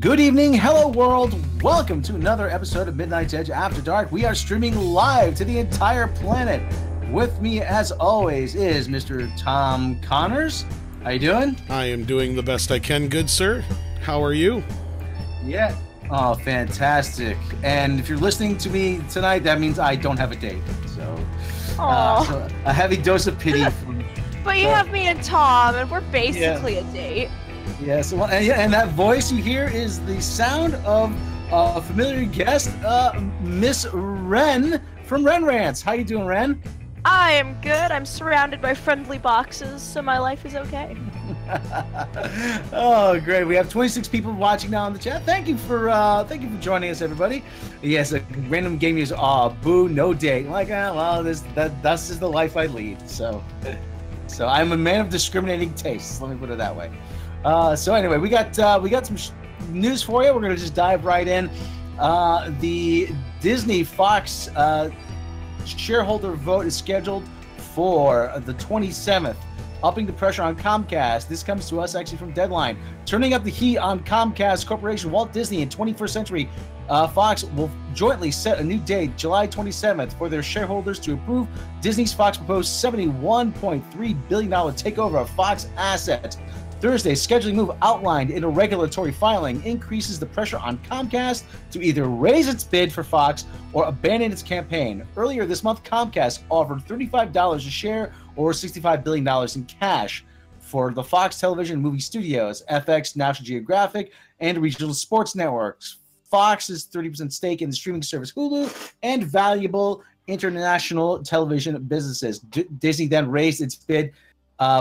Good evening, hello world. Welcome to another episode of Midnight's Edge After Dark. We are streaming live to the entire planet. With me, as always, is Mr. Tom Connors. How you doing? I am doing the best I can, good sir. How are you? Yeah. Oh, fantastic. And if you're listening to me tonight, that means I don't have a date. So a heavy dose of pity. But you have me and Tom, and we're basically a date. Yes, and that voice you hear is the sound of a familiar guest, Miss Ren from Ren Rants. How you doing, Ren? I am good. I'm surrounded by friendly boxes, so my life is okay. Oh, great! We have 26 people watching now in the chat. Thank you for joining us, everybody. Yes, a random game is boo, no date. Like, well, that's just the life I lead. So I'm a man of discriminating tastes. Let me put it that way. So anyway, we got some news for you. We're gonna just dive right in. The Disney Fox shareholder vote is scheduled for the 27th, upping the pressure on Comcast. This comes to us actually from Deadline. Turning up the heat on Comcast Corporation, Walt Disney, and 21st Century Fox will jointly set a new date, July 27th, for their shareholders to approve Disney's Fox proposed $71.3 billion takeover of Fox assets. Thursday's scheduling move outlined in a regulatory filing increases the pressure on Comcast to either raise its bid for Fox or abandon its campaign. Earlier this month, Comcast offered $35 a share or $65 billion in cash for the Fox television movie studios, FX, National Geographic, and regional sports networks. Fox's 30% stake in the streaming service Hulu and valuable international television businesses. Disney then raised its bid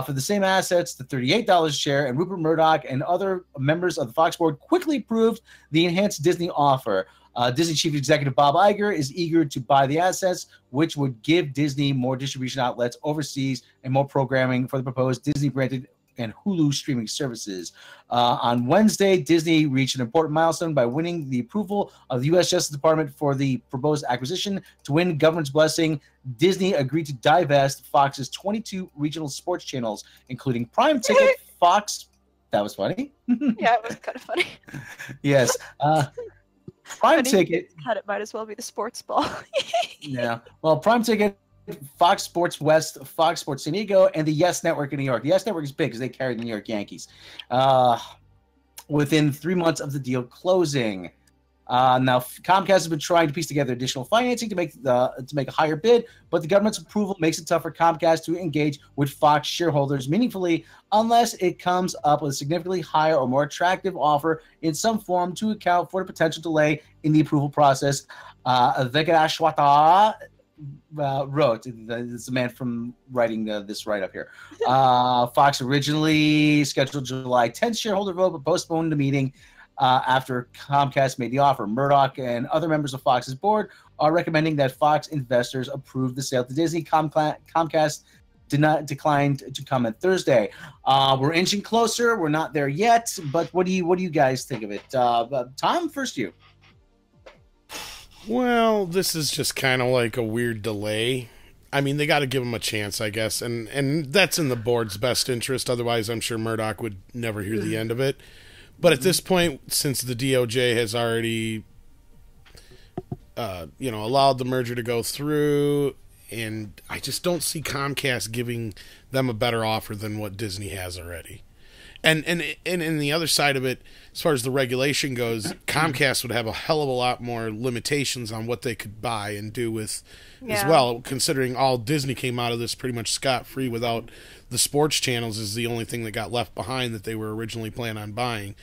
for the same assets to $38 a share, and Rupert Murdoch and other members of the Fox board quickly approved the enhanced Disney offer. Disney chief executive Bob Iger is eager to buy the assets, which would give Disney more distribution outlets overseas and more programming for the proposed Disney-branded and Hulu streaming services. On Wednesday, Disney reached an important milestone by winning the approval of the U.S. Justice Department for the proposed acquisition. To win government's blessing, Disney agreed to divest Fox's 22 regional sports channels, including Prime Ticket, Fox. That was funny. Yeah, it was kind of funny. Yes. Prime Ticket. It might as well be the sports ball. Yeah. Well, Prime Ticket, Fox Sports West, Fox Sports San Diego, and the Yes Network in New York. The Yes Network is big because they carry the New York Yankees. Within 3 months of the deal closing. Now, Comcast has been trying to piece together additional financing to make a higher bid, but the government's approval makes it tough for Comcast to engage with Fox shareholders meaningfully unless it comes up with a significantly higher or more attractive offer in some form to account for the potential delay in the approval process. Venkateshwara wrote, this is the man from writing this right up here. Fox originally scheduled July 10th shareholder vote, but postponed the meeting after Comcast made the offer. Murdoch and other members of Fox's board are recommending that Fox investors approve the sale to Disney. Comcast declined to comment Thursday. We're inching closer. We're not there yet, but what do you guys think of it? Tom, first you. Well, this is just kind of like a weird delay. I mean, they got to give them a chance, I guess, and that's in the board's best interest. Otherwise, I'm sure Murdoch would never hear the end of it. But at this point, since the DOJ has already, allowed the merger to go through, and I just don't see Comcast giving them a better offer than what Disney has already. And in the other side of it, as far as the regulation goes, Comcast would have a hell of a lot more limitations on what they could buy and do with as well, considering all Disney came out of this pretty much scot-free without the sports channels is the only thing that got left behind that they were originally planning on buying.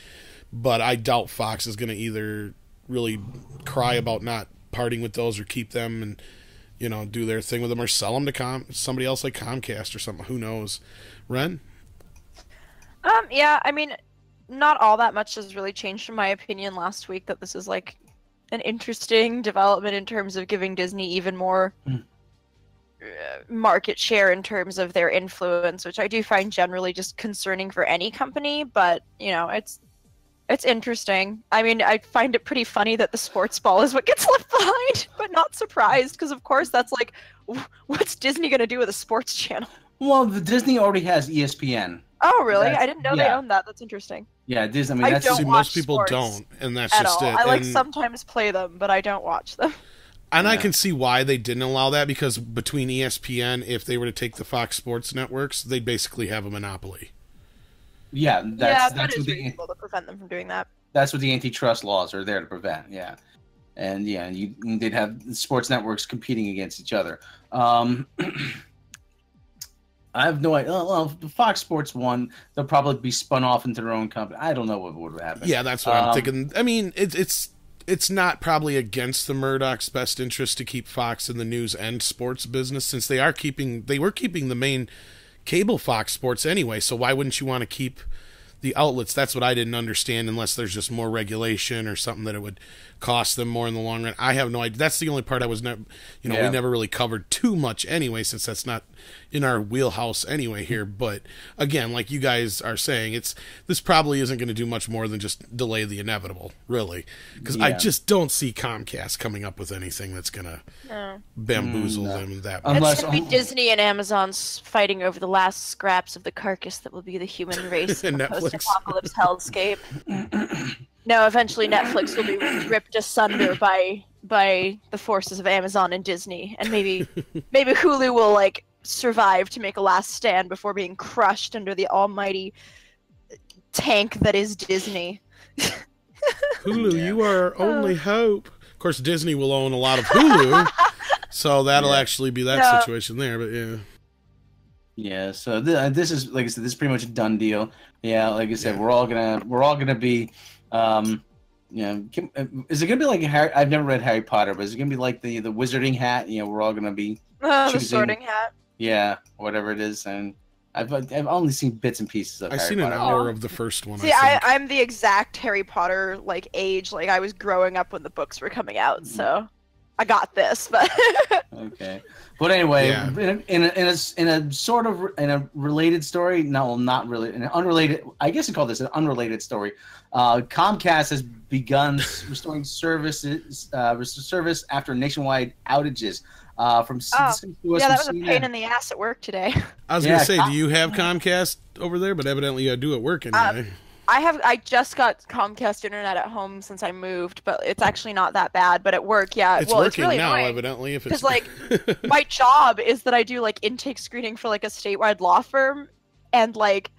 But I doubt Fox is going to either really cry about not parting with those or keep them and, do their thing with them or sell them to somebody else like Comcast or something. Who knows? Ren? Yeah, I mean, not all that much has really changed in my opinion last week, that this is like an interesting development in terms of giving Disney even more market share in terms of their influence, which I do find generally just concerning for any company, but it's interesting. I mean, I find it pretty funny that the sports ball is what gets left behind, but not surprised, because of course that's like, what's Disney going to do with a sports channel? Well, the Disney already has ESPN. Oh, really? That's- I didn't know they yeah. owned that. That's interesting. Yeah, Disney. I mean, I that's don't See, watch most people sports don't, and that's at just all. it. I like And- sometimes play them, but I don't watch them. And I Yeah. can see why they didn't allow that, because between ESPN, if they were to take the Fox Sports networks, they'd basically have a monopoly. yeah, That that's is what the reasonable to prevent them from doing that. that's what the antitrust laws are there to prevent. Yeah, and they'd have sports networks competing against each other. I have no idea. Well, if the Fox Sports one, they'll probably be spun off into their own company. I don't know what would happen. Yeah, that's what I'm thinking. I mean, it's not probably against the Murdoch's best interest to keep Fox in the news and sports business, since they were keeping the main cable Fox Sports anyway. So why wouldn't you want to keep the outlets? That's what I didn't understand, unless there's just more regulation or something that it would cost them more in the long run. I have no idea. That's the only part I was never, we never really covered too much anyway, since that's not in our wheelhouse anyway here. But again, like you guys are saying, this probably isn't going to do much more than just delay the inevitable, really, because I just don't see Comcast coming up with anything that's going to bamboozle them that much. Unless It's going to be Disney and Amazon's fighting over the last scraps of the carcass that will be the human race in And the Netflix. post-apocalypse hellscape. No, eventually Netflix will be ripped asunder by the forces of Amazon and Disney, and maybe Hulu will like survive to make a last stand before being crushed under the almighty tank that is Disney. Hulu, you are our only hope. Of course, Disney will own a lot of Hulu, so that'll actually be that situation there. But yeah. Yeah, so this is, like I said, this is pretty much a done deal. Yeah, like I said, we're all gonna be, is it gonna be like Harry? I've never read Harry Potter, but is it gonna be like the Wizarding hat? We're all gonna be The choosing, Sorting Hat. yeah, whatever it is. And I've only seen bits and pieces of. I've Harry seen an Potter. hour of the first one. See, I think. I'm the exact Harry Potter like age. Like I was growing up when the books were coming out, so I got this. But Okay, but anyway, Yeah. in a related story, no, not really, an unrelated. I guess you call this an unrelated story. Comcast has begun restoring service after nationwide outages. From yeah, that was a CNN. pain in the ass at work today. I was gonna say, do you have Comcast over there? But evidently, you do at work anyway. I just got Comcast internet at home since I moved, but it's actually not that bad. But at work, yeah, it's well, working it's really now, annoying. evidently. If it's Because like my job is that I do like intake screening for like a statewide law firm, and like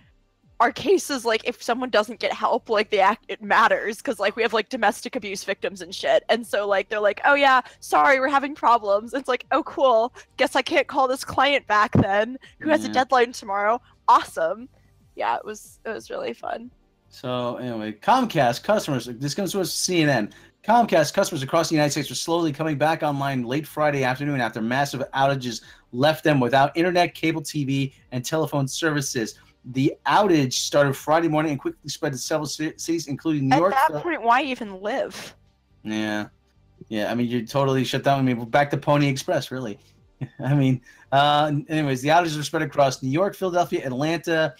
our cases, like if someone doesn't get help, like it matters, because like we have like domestic abuse victims and shit, and so like they're like, oh yeah, sorry, we're having problems. It's like, oh cool, guess I can't call this client back then, who has a deadline tomorrow. Awesome. Yeah, it was really fun. So anyway, Comcast customers. This comes to us CNN. Comcast customers across the United States are slowly coming back online late Friday afternoon after massive outages left them without internet, cable TV, and telephone services. The outage started Friday morning and quickly spread to several cities, including New York. At that point, why even live? Yeah. I mean, you're totally shut down. I mean, we're back to Pony Express, really. I mean, anyways, the outages were spread across New York, Philadelphia, Atlanta,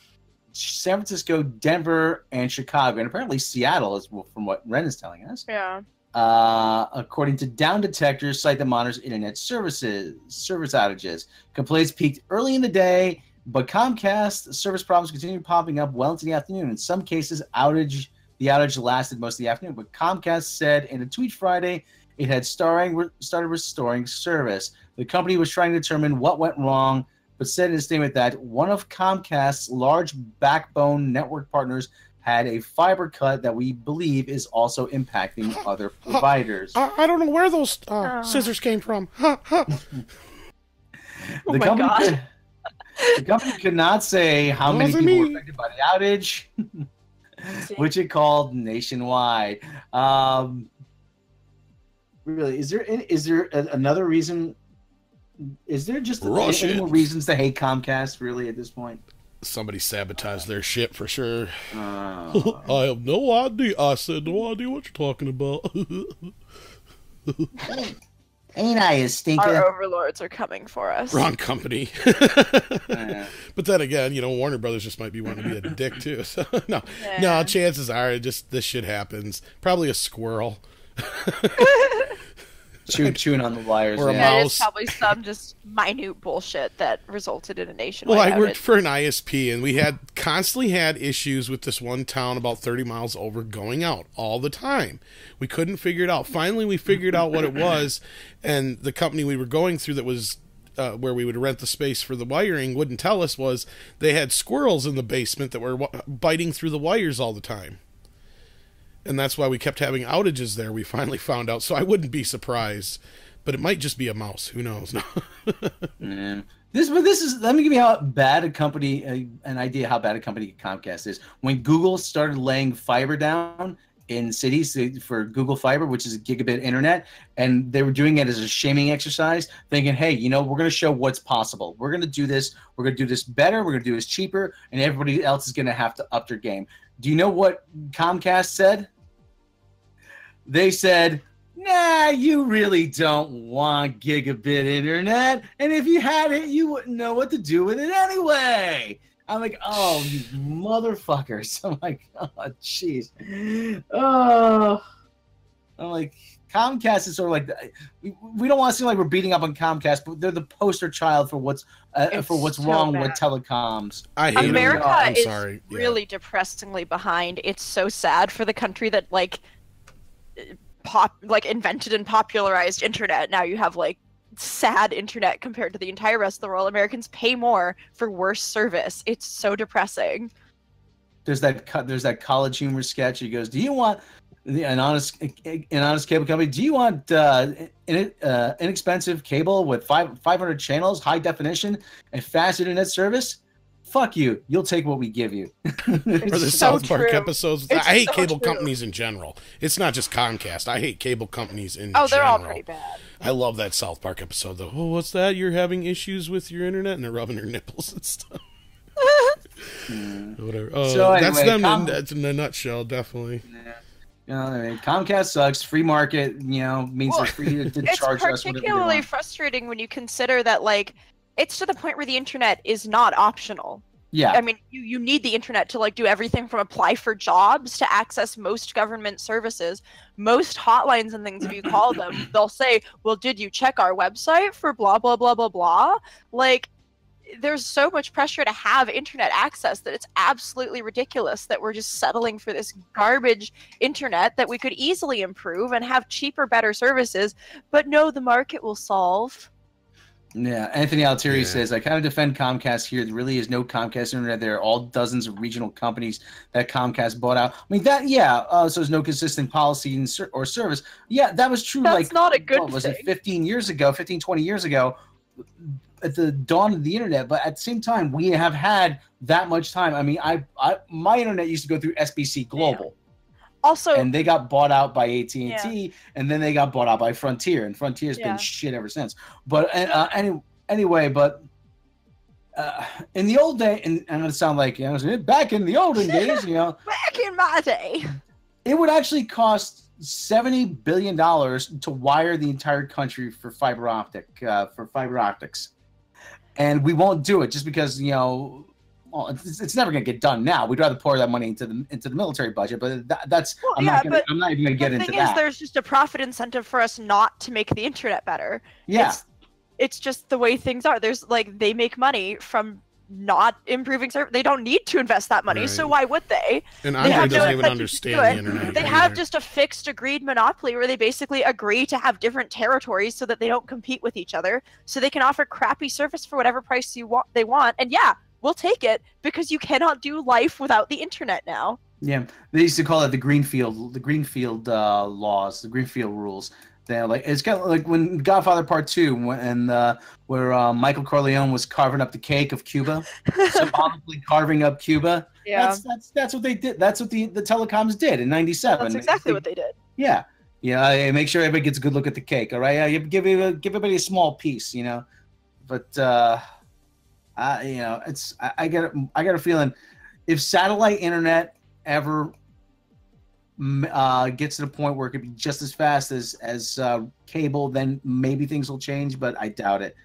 San Francisco, Denver, and Chicago, and apparently Seattle, is from what Ren is telling us. Yeah. According to Down Detector, site that monitors internet service outages. Complaints peaked early in the day, but Comcast service problems continued popping up well into the afternoon. In some cases, the outage lasted most of the afternoon. But Comcast said in a tweet Friday it had started restoring service. The company was trying to determine what went wrong, but said in a statement that one of Comcast's large backbone network partners had a fiber cut that we believe is also impacting other providers. I don't know where those scissors came from. Oh my God. The company could not say how many people were affected by the outage, which it called nationwide. Really, is there another reason? Is there just any more reasons to hate Comcast, really, at this point? Somebody sabotaged their shit for sure. I have no idea. I said no idea what you're talking about. Ain't I a stinker? Our overlords are coming for us. Wrong company. But then again, Warner Brothers just might be wanting to be a dick too. So no, chances are this shit happens. Probably a squirrel. chewing on the wires. Or a yeah. That mouse. is probably some just minute bullshit that resulted in a nationwide Well, I outage. worked for an ISP, and we had constantly had issues with this one town about 30 miles over going out all the time. We couldn't figure it out. Finally, we figured out what it was, and the company we were going through that was where we would rent the space for the wiring wouldn't tell us was they had squirrels in the basement that were biting through the wires all the time. And that's why we kept having outages there, we finally found out. So I wouldn't be surprised. But it might just be a mouse. Who knows? No. Yeah. This is. Let me give you how bad a company, an idea how bad a company Comcast is. When Google started laying fiber down in cities for Google Fiber, which is a gigabit internet, and they were doing it as a shaming exercise, thinking, hey, you know, we're going to show what's possible. We're going to do this. We're going to do this better. We're going to do this cheaper, and everybody else is going to have to up their game. Do you know what Comcast said? They said, nah, you really don't want gigabit internet. And if you had it, you wouldn't know what to do with it anyway. I'm like, oh, you motherfuckers. I'm like, oh, jeez. Oh. I'm like, Comcast is sort of like, we don't want to seem like we're beating up on Comcast, but they're the poster child for what's so wrong bad. with telecoms. I hate America them. I'm is sorry. Yeah. really depressingly behind. It's so sad for the country that like invented and popularized internet. Now you have like sad internet compared to the entire rest of the world. Americans pay more for worse service. It's so depressing. There's that college humor sketch. He goes, "Do you want an honest cable company? Do you want inexpensive cable with 500 channels, high definition, and fast internet service? Fuck you. You'll take what we give you." Or the so South Park true. episodes. It's I hate so cable true. companies in general. It's not just Comcast. I hate cable companies in Oh, they're general. all pretty bad. I love that South Park episode, though. Oh, what's that? You're having issues with your internet? And they're rubbing their nipples and stuff. Whatever. Oh, So that's anyway, them in a nutshell, definitely. Yeah. You know, I mean, Comcast sucks. Free market, you know, means they're free to It's charge us whatever they particularly want. frustrating when you consider that like it's to the point where the internet is not optional. Yeah. I mean, you need the internet to like do everything from apply for jobs to access most government services, most hotlines and things. If you call them, they'll say, "Well, did you check our website for blah blah blah blah blah?" Like, there's so much pressure to have internet access that it's absolutely ridiculous that we're just settling for this garbage internet that we could easily improve and have cheaper, better services. But no, the market will solve. Yeah, Anthony Altieri Yeah. says, I kind of defend Comcast here. There really is no Comcast internet. There are all dozens of regional companies that Comcast bought out. I mean, so there's no consistent policy or service. Yeah, that was true. That's not a good what was thing. it, 20 years ago, at the dawn of the internet. But at the same time, we have had that much time. I mean, my internet used to go through SBC Global. Also, And they got bought out by AT&T, Yeah. and then they got bought out by Frontier, and Frontier's Yeah. been shit ever since. But anyway, but in the old day, and I'm gonna sound like, you know, back in the olden days, you know, back in my day, it would actually cost $70 billion to wire the entire country for fiber optics, and we won't do it just because, you know. Well, it's never going to get done now. We'd rather pour that money into the military budget, but that's Well, I'm yeah, not but even going to get the into thing is, that. there's just a profit incentive for us not to make the internet better. Yeah. It's just the way things are. There's like they make money from not improving service. They don't need to invest that money, so Right. why would they? And They Andre have doesn't no even incentive to do understand it. the internet. They have either. just a fixed agreed monopoly where they basically agree to have different territories so that they don't compete with each other, so they can offer crappy service for whatever price they want. And yeah, we'll take it because you cannot do life without the internet now. Yeah, they used to call it the Greenfield laws, the Greenfield rules. They're like, it's kind of like when Godfather Part 2, where Michael Corleone was carving up the cake of Cuba, symbolically carving up Cuba. Yeah. That's what they did. That's what the telecoms did in '97. That's exactly what they did. Yeah, yeah. Make sure everybody gets a good look at the cake. All right, yeah, you give everybody a small piece, you know. But you know, I get a feeling if satellite internet ever gets to the point where it could be just as fast as cable, then maybe things will change, but I doubt it.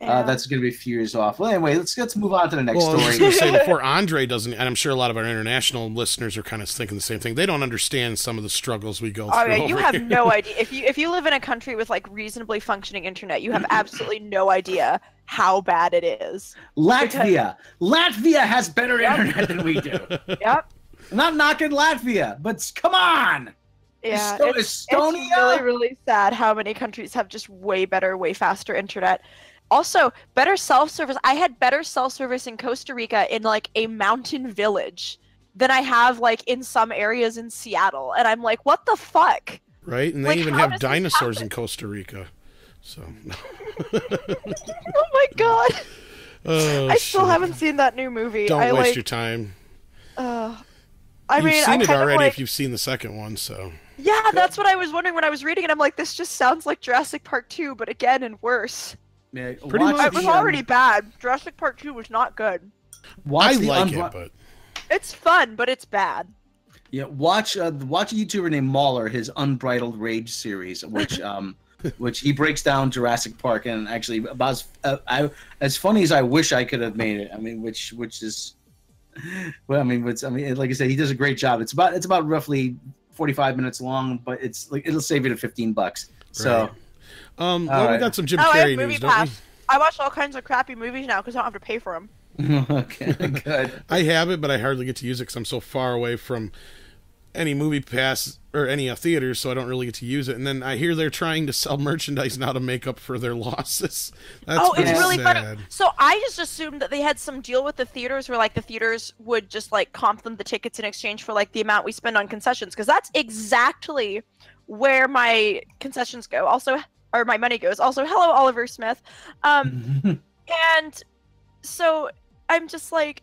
That's going to be a few years off. Well, anyway, let's move on to the next I was story. going to say, before Andre doesn't, and I'm sure a lot of our international listeners are kind of thinking the same thing. They don't understand some of the struggles we go through. Oh yeah, you have here. no idea. If you live in a country with like reasonably functioning internet, you have absolutely no idea how bad it is. Latvia has better internet than we do. Yep. I'm not knocking Latvia, but come on. Yeah, Estonia. it's really, really sad how many countries have just way better, way faster internet. Also, better cell service. I had better cell service in Costa Rica in like a mountain village than I have like in some areas in Seattle. And I'm like, what the fuck? Right? And they Like, even how have does this dinosaurs in happen? Costa Rica. So, no. Oh my god. Oh, I still shit. haven't seen that new movie. Don't I waste like, your time. I You've mean, seen I it kind of already like, if you've seen the second one, so. yeah, that's what I was wondering when I was reading it. I'm like, this just sounds like Jurassic Park 2, but again and worse. Yeah, Pretty much. It was already bad. Jurassic Park 2 was not good. I like it, but. It's fun, but it's bad. Yeah, watch a YouTuber named Mauler, his Unbridled Rage series, which which he breaks down Jurassic Park, and actually about as funny as I wish I could have made it. I mean, which is, well, I mean, like I said, he does a great job. It's about roughly 45 minutes long, but it's like it'll save you to $15. So, Right. Well, we right. got some Jim I Carrey have Movie news, don't we? Pass. I watch all kinds of crappy movies now because I don't have to pay for them. okay, good. I have it, but I hardly get to use it because I'm so far away from any movie pass or any theaters, so I don't really get to use it. And then I hear they're trying to sell merchandise now to make up for their losses. That's Oh, it's pretty really sad. funny. So I just assumed that they had some deal with the theaters where like the theaters would just like comp them the tickets in exchange for like the amount we spend on concessions, because that's exactly where my concessions go. Also, or my money goes. Also, hello Oliver Smith. And so I'm just like,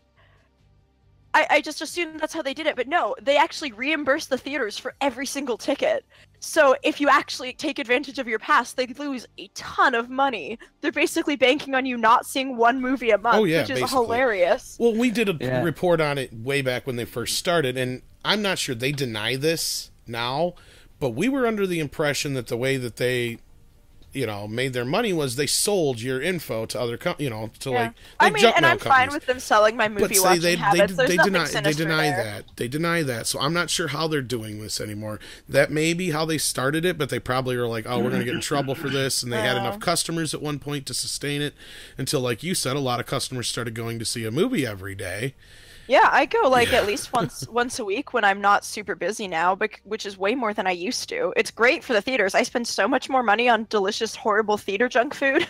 I just assumed that's how they did it, but no, they actually reimburse the theaters for every single ticket. So if you actually take advantage of your pass, they lose a ton of money. They're basically banking on you not seeing one movie a month, Oh, yeah, which is basically. hilarious. Well, we did a Yeah. report on it way back when they first started, and I'm not sure they deny this now, but we were under the impression that the way that they, made their money was they sold your info to other, to Yeah. like I mean, junk and mail I'm fine companies. with them selling my movie But watching habits. There's nothing they sinister deny there. that. They deny that. So I'm not sure how they're doing this anymore. That may be how they started it, but they probably were like, oh, we're going to get in trouble for this. And they had enough customers at one point to sustain it until, like you said, a lot of customers started going to see a movie every day. Yeah, I go like at least once a week when I'm not super busy now, which is way more than I used to. It's great for the theaters. I spend so much more money on delicious, horrible theater junk food.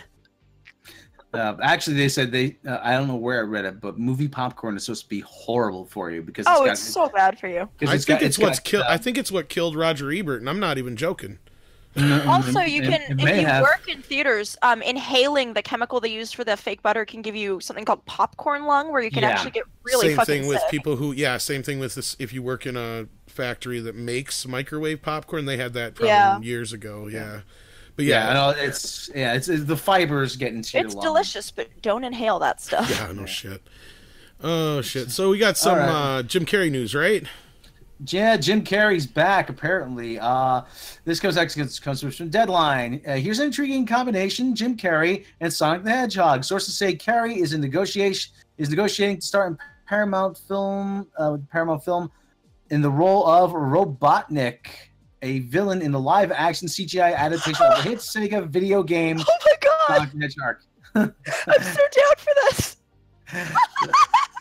Actually, they said I don't know where I read it, but movie popcorn is supposed to be horrible for you because It's so bad for you. I think it's what's killed. I think it's what killed Roger Ebert, and I'm not even joking. Also, you can, it may if you have. work in theaters, inhaling the chemical they use for the fake butter can give you something called popcorn lung, where you can Yeah. actually get really Same fucking thing with sick. people who, same thing with this. If you work in a factory that makes microwave popcorn, they had that problem years ago. Yeah, but it's the fibers getting into your It's lungs. delicious, but don't inhale that stuff. yeah, no shit. Oh shit. So we got some right. Jim Carrey news, right? Yeah, Jim Carrey's back, apparently. This comes from Deadline. Here's an intriguing combination, Jim Carrey and Sonic the Hedgehog. Sources say Carrey is negotiating to star in Paramount Film in the role of Robotnik, a villain in the live-action CGI adaptation of the hit Sega video game Oh my god! Sonic the Hedgehog. I'm so down for this!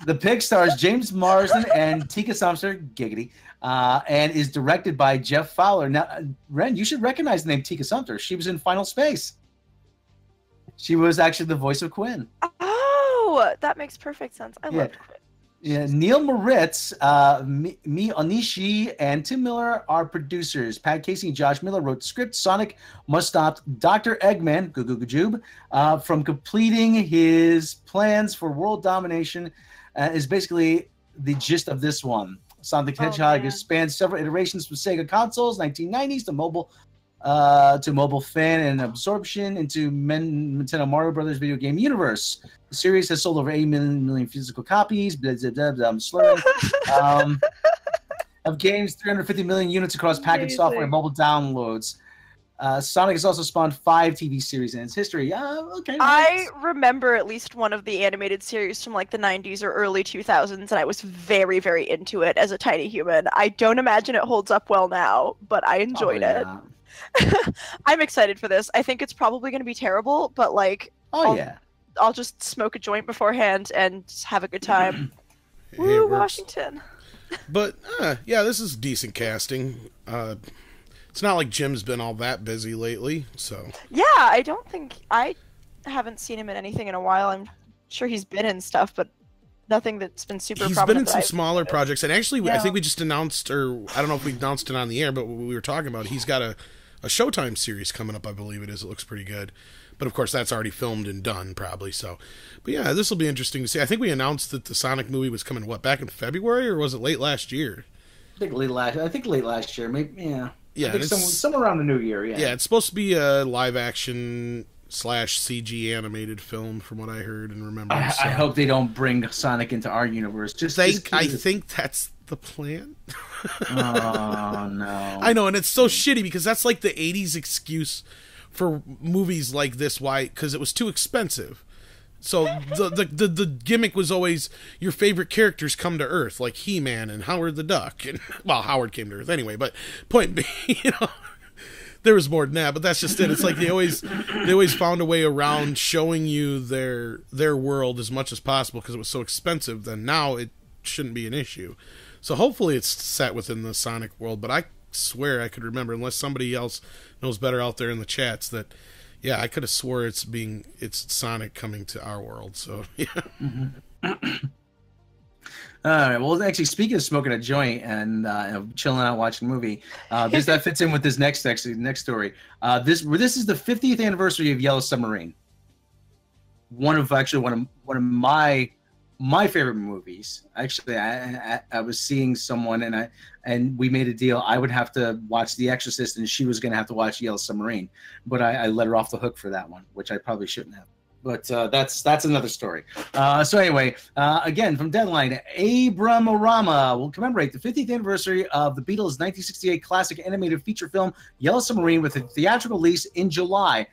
The pic stars James Marsden and Tika Sumpter, giggity, and is directed by Jeff Fowler. Now, Ren, you should recognize the name Tika Sumpter. She was in Final Space. She was actually the voice of Quinn. Oh, that makes perfect sense. I love Quinn. Yeah, Neil Moritz, Mi Onishi, and Tim Miller are producers. Pat Casey and Josh Miller wrote the script. Sonic must stop Dr. Eggman, from completing his plans for world domination. Is basically the gist of this one. Sonic the Hedgehog has spanned several iterations from Sega consoles, 1990s to mobile fan and absorption into Nintendo Mario Brothers video game universe. The series has sold over 8 million physical copies. I'm slurring. Of games, 350 million units across packaged software and mobile downloads. Sonic has also spawned 5 TV series in its history. Okay. I remember at least one of the animated series from like the 90s or early 2000s, and I was very, very into it as a tiny human. I don't imagine it holds up well now, but I enjoyed it. I'm excited for this. I think it's probably going to be terrible, but like, I'll just smoke a joint beforehand and have a good time. Woo, Washington. But yeah, this is decent casting. It's not like Jim's been all that busy lately, so. Yeah, I haven't seen him in anything in a while. I'm sure he's been in stuff, but nothing that's been super prominent. He's been in some smaller projects, and actually, I think we just announced, or I don't know if we announced it on the air, but we were talking about, he's got a Showtime series coming up, I believe it is. It looks pretty good. But of course, that's already filmed and done, probably. So, but yeah, this will be interesting to see. I think we announced that the Sonic movie was coming, back in February, or was it late last year? I think late last year. Maybe, yeah. Yeah, I think somewhere around the new year. Yeah. Yeah, it's supposed to be a live action / CG animated film, from what I heard and remember. I hope they don't bring Sonic into our universe. I think that's the plan. Oh no! I know, and it's so shitty because that's like the '80s excuse for movies like this. Why? Because it was too expensive. So the gimmick was always your favorite characters come to Earth, like He-Man and Howard the Duck, and well, Howard came to Earth anyway. But point being, there was more than that. But that's just it. It's like they always found a way around showing you their world as much as possible because it was so expensive. Then now it shouldn't be an issue. So hopefully it's set within the Sonic world. But I swear I could remember, unless somebody else knows better out there in the chats, that. Yeah, I could have swore it's Sonic coming to our world. So yeah. Mm-hmm. All right. Well, actually, speaking of smoking a joint and chilling out watching a movie, that fits in with this next story. This is the 50th anniversary of Yellow Submarine. One of my favorite movies. Actually, I was seeing someone and we made a deal. I would have to watch The Exorcist and she was going to have to watch Yellow Submarine, but I let her off the hook for that one, which I probably shouldn't have. But that's another story. So anyway, again from Deadline, Abramorama will commemorate the 50th anniversary of the Beatles' 1968 classic animated feature film Yellow Submarine with a theatrical release in July.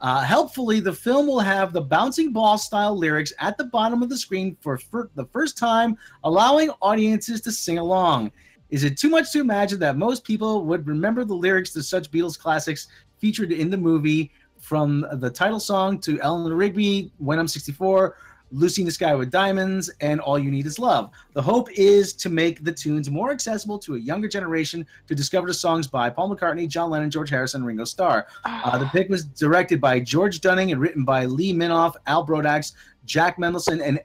Helpfully, the film will have the bouncing ball style lyrics at the bottom of the screen for the first time, allowing audiences to sing along. Is it too much to imagine that most people would remember the lyrics to such Beatles classics featured in the movie, from the title song to Eleanor Rigby, When I'm 64, Lucy in the Sky with Diamonds, and All You Need Is Love? The hope is to make the tunes more accessible to a younger generation to discover the songs by Paul McCartney, John Lennon, George Harrison, and Ringo Starr. The pick was directed by George Dunning and written by Lee Minoff, Al Brodax, Jack Mendelson, and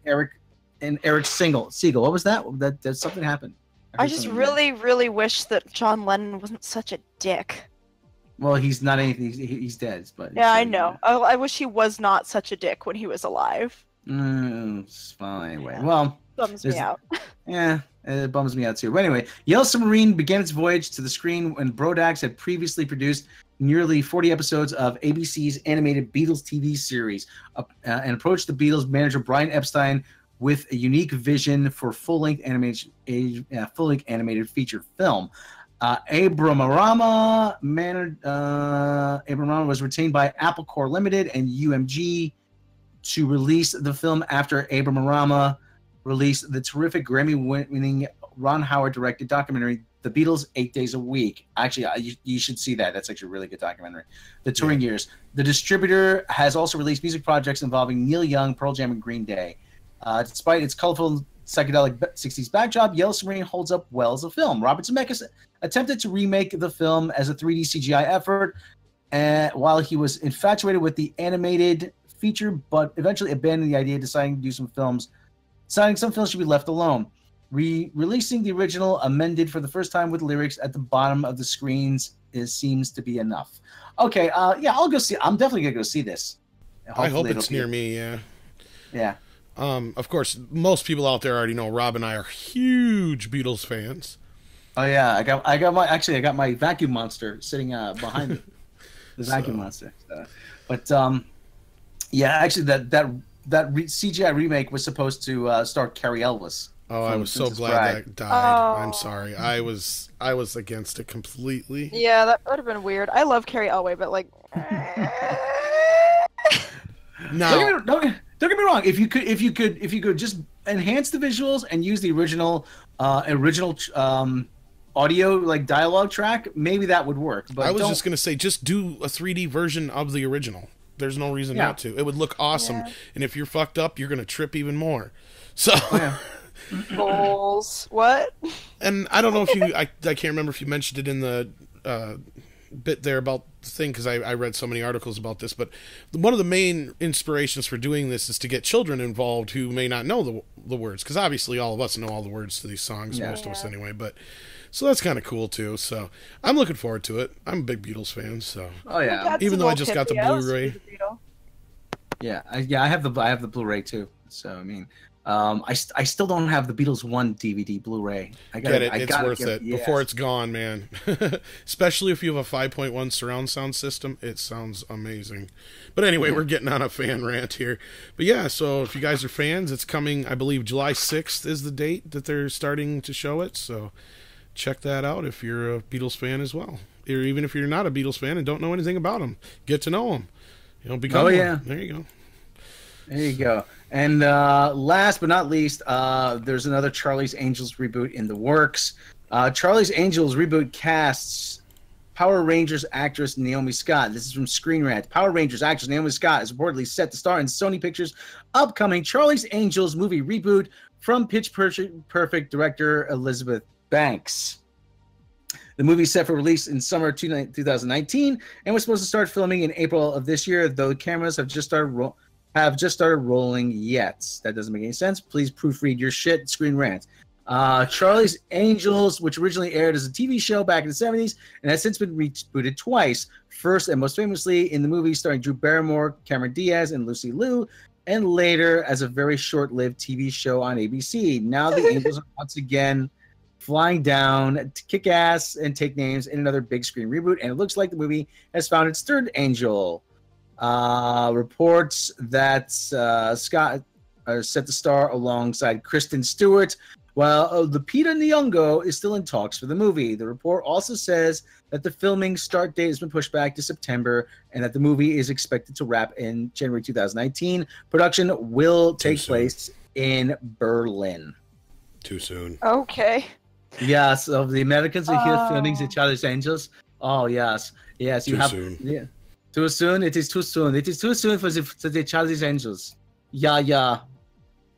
Eric Siegel. What was that? That something happened. I just really, really wish that John Lennon wasn't such a dick. Well, he's not anything. He's dead. But yeah, I know. I wish he was not such a dick when he was alive. Well, anyway. Yeah. Well, bums me out. Yeah, it bums me out too. But anyway, Yellow Submarine began its voyage to the screen when Brodax had previously produced nearly 40 episodes of ABC's animated Beatles TV series and approached the Beatles manager Brian Epstein with a unique vision for full-length animated feature film. Abramorama was retained by Apple Corps Limited and UMG to release the film after Abramorama released the terrific Grammy-winning Ron Howard-directed documentary The Beatles 8 Days a Week. Actually, you should see that. That's actually a really good documentary. The touring years. The distributor has also released music projects involving Neil Young, Pearl Jam, and Green Day. Despite its colorful psychedelic 60s backdrop, Yellow Submarine holds up well as a film. Robert Zemeckis attempted to remake the film as a 3D CGI effort while he was infatuated with the animated feature, but eventually abandoned the idea, deciding to do some films should be left alone. Releasing the original amended for the first time with lyrics at the bottom of the screens seems to be enough. Okay, yeah, I'll go see. I'm definitely gonna go see this. I hope it's near me. Yeah. Yeah. Of course, most people out there already know Rob and I are huge Beatles fans. Oh yeah, I got my vacuum monster sitting behind me. The vacuum monster. But yeah, actually that CGI remake was supposed to star Carrey Elvis. Oh, I was so Princess glad Bride. that died. I'm Oh. sorry. I was against it completely. Yeah, that would have been weird. I love Carrie Elway, but like, Now, Don't get me wrong. If you could just enhance the visuals and use the original audio like dialogue track, maybe that would work. But I was just gonna say, just do a 3D version of the original. There's no reason not to. It would look awesome. Yeah. And if you're fucked up, you're gonna trip even more. So, goals. What? and I don't know if you, I can't remember if you mentioned it in the bit there about the thing, because I read so many articles about this, but one of the main inspirations for doing this is to get children involved who may not know the words, because obviously all of us know all the words to these songs, most of us anyway, but so that's kind of cool too. So I'm looking forward to it. I'm a big Beatles fan, so Oh yeah, even though I just got the Blu-ray. I have the Blu-ray too. So I mean, I still don't have the Beatles 1 DVD Blu-ray. Get it. It's worth it before it's gone, man. Especially if you have a 5.1 surround sound system. It sounds amazing. But anyway, we're getting on a fan rant here. But yeah, so if you guys are fans, it's coming, I believe July 6th is the date that they're starting to show it. So check that out if you're a Beatles fan as well. Or even if you're not a Beatles fan and don't know anything about them. Get to know them. Become one. There you go. There you go. And last but not least, there's another Charlie's Angels reboot in the works. Charlie's Angels reboot casts Power Rangers actress Naomi Scott. This is from Screen Rant. Power Rangers actress Naomi Scott is reportedly set to star in Sony Pictures' upcoming Charlie's Angels movie reboot from Pitch Perfect director Elizabeth Banks. The movie is set for release in summer 2019 and was supposed to start filming in April of this year, though cameras have just started rolling yet. That doesn't make any sense. Please proofread your shit. Screen Rant. Charlie's Angels, which originally aired as a TV show back in the 70s and has since been rebooted twice. First and most famously in the movie starring Drew Barrymore, Cameron Diaz, and Lucy Liu, and later as a very short-lived TV show on ABC. Now the Angels are once again flying down to kick ass and take names in another big screen reboot, and it looks like the movie has found its third angel. Reports that Scott are set to star alongside Kristen Stewart, while Lupita Nyong'o is still in talks for the movie. The report also says that the filming start date has been pushed back to September and that the movie is expected to wrap in January 2019. Production will take place in Berlin. Too soon. Okay. Yes, of the Americans are here filming the Charlie's Angels. Oh yes, yes. Too soon. Yeah. Too soon. It is too soon. It is too soon for the Charlie's Angels. Yeah.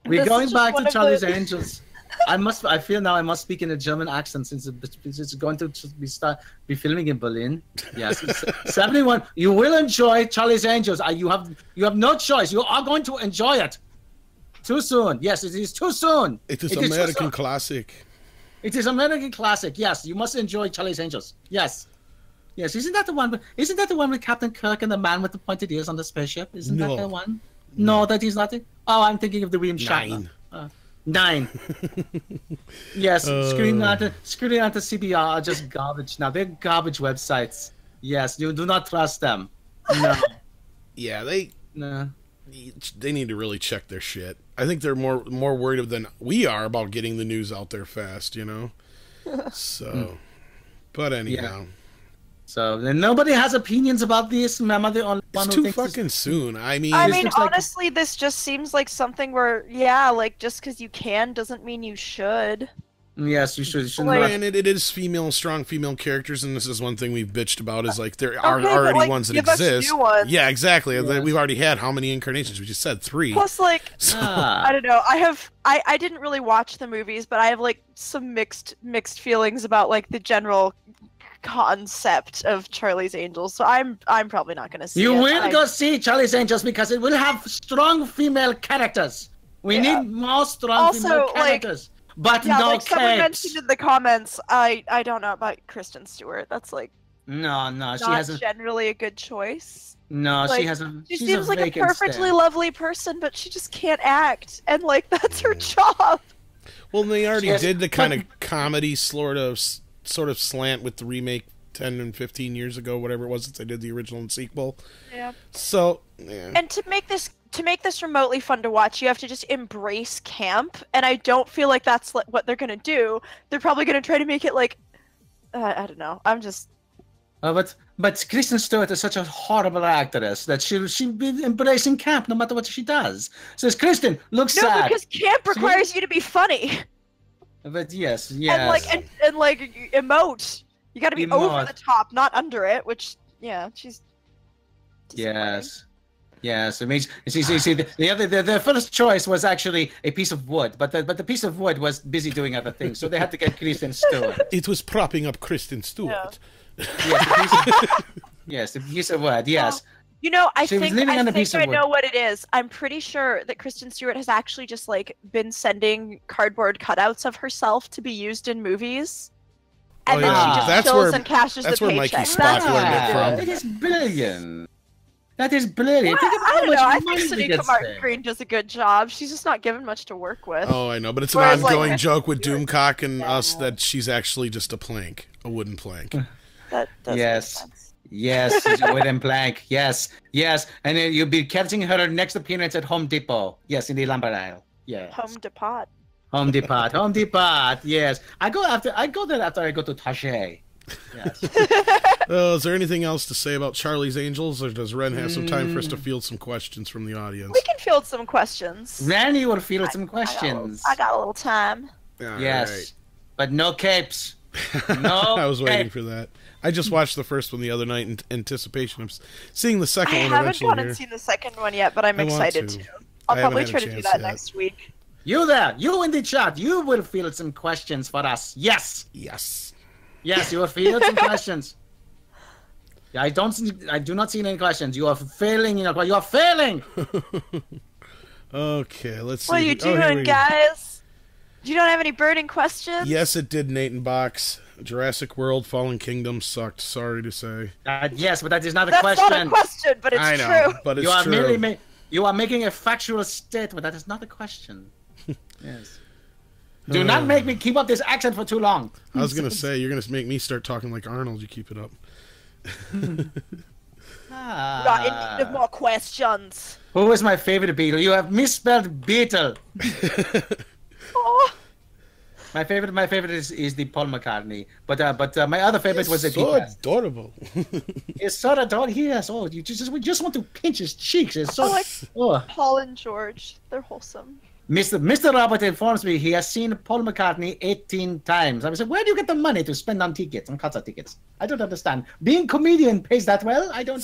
We're going back to Charlie's Angels. I feel now I must speak in a German accent since it's going to be filming in Berlin. Yes. 71. You will enjoy Charlie's Angels. You have no choice. You are going to enjoy it. Too soon. Yes, it is too soon. It is American classic. It is American classic. Yes, you must enjoy Charlie's Angels. Yes. Yes, isn't that the one with Captain Kirk and the man with the pointed ears on the spaceship? Isn't that the one? No, that is not it. Oh, I'm thinking of the William Shatner. 9. Yes, screening on the CBR are just garbage now. They're garbage websites. Yes, you do not trust them. No. Yeah, they need to really check their shit. I think they're more worried than we are about getting the news out there fast, So, but anyhow. Yeah. So then nobody has opinions about this. I'm the only one it's who too thinks fucking soon. I mean, honestly, this just seems like something where, just because you can doesn't mean you should. Yes, you should. And it is strong female characters, and this is one thing we've bitched about is like there are already ones that exist. New ones. Yeah, exactly. Yeah. We've already had how many incarnations? We just said 3. Plus, I don't know. I didn't really watch the movies, but I have some mixed feelings about the general concept of Charlie's Angels, so I'm probably not going to see it. You will go see Charlie's Angels because it will have strong female characters. We need more strong female characters. But no capes. Someone mentioned in the comments, I don't know about Kristen Stewart. That's no, she hasn't generally a good choice. No, she hasn't. She seems like a perfectly lovely person, but she just can't act, and that's her job. Well, they already did the kind of comedy sort of slant with the remake 10 and 15 years ago, whatever it was since I did the original and sequel. Yeah. So, yeah. And to make this remotely fun to watch, you have to just embrace camp, and I don't feel like that's what they're gonna do. They're probably gonna try to make it like, I don't know. I'm just. But Kristen Stewart is such a horrible actress that she'll be embracing camp no matter what she does. Says Kristen, look sad. No, because camp requires you to be funny. But yes. And emote. You got to be over the top, not under it. Which, yeah, she's. Yes. Yes, it means see the first choice was actually a piece of wood, but the piece of wood was busy doing other things, so they had to get Kristen Stewart. It was propping up Kristen Stewart. Yeah. Yes, the piece of wood. Yes. You know, I think I know what it is. I'm pretty sure that Kristen Stewart has actually just like been sending cardboard cutouts of herself to be used in movies, and then she just kills and cashes the paycheck. That's where Mikey Spock learned it from. It is brilliant. That is brilliant. Well, I don't know. I think Sonequa Martin-Green does a good job. She's just not given much to work with. Oh, I know, but it's an ongoing joke with Doomcock and us that she's actually just a wooden plank. That does make sense. Yes, she's a wooden plank. Yes, and then you'll be catching her next appearance at Home Depot. Yes, in the lumber aisle. Yeah. Home Depot. Home Depot. Yes, I go there after I go to Taché. Yes. Is there anything else to say about Charlie's Angels, or does Ren have some time for us to field some questions from the audience? We can field some questions. Ren, you will field some questions. I got a little time. Yes, right. But no capes. No. I was waiting for that. I just watched the first one the other night in anticipation of seeing the second one eventually. I haven't gone and seen the second one yet, but I'm excited to. I'll probably try to do that next week. You there, you in the chat, you will field some questions for us. Yes. Yes, you will field some questions. Yeah, I do not see any questions. You are failing. You are failing. Okay, let's see. What are you doing, guys? You don't have any burning questions? Yes, it did, Nathan Box. Jurassic World Fallen Kingdom sucked, sorry to say. Yes, but that is not a question. That's not a question, but it's true. But it's true. You are making a factual statement. That is not a question. Yes. Do not make me keep up this accent for too long. I was going to say, you're going to make me start talking like Arnold. You keep it up. Not in need of more questions. Who is my favorite Beatle? You have misspelled Beatle. Oh. My favorite is the Paul McCartney, but my other favorite was the so adorable. It's so adorable. Yes. Oh, we just want to pinch his cheeks. It's so. Paul and George. They're wholesome. Mr. Robert informs me he has seen Paul McCartney 18 times. I said, where do you get the money to spend on tickets, on concert tickets? I don't understand. Being comedian pays that well? I don't.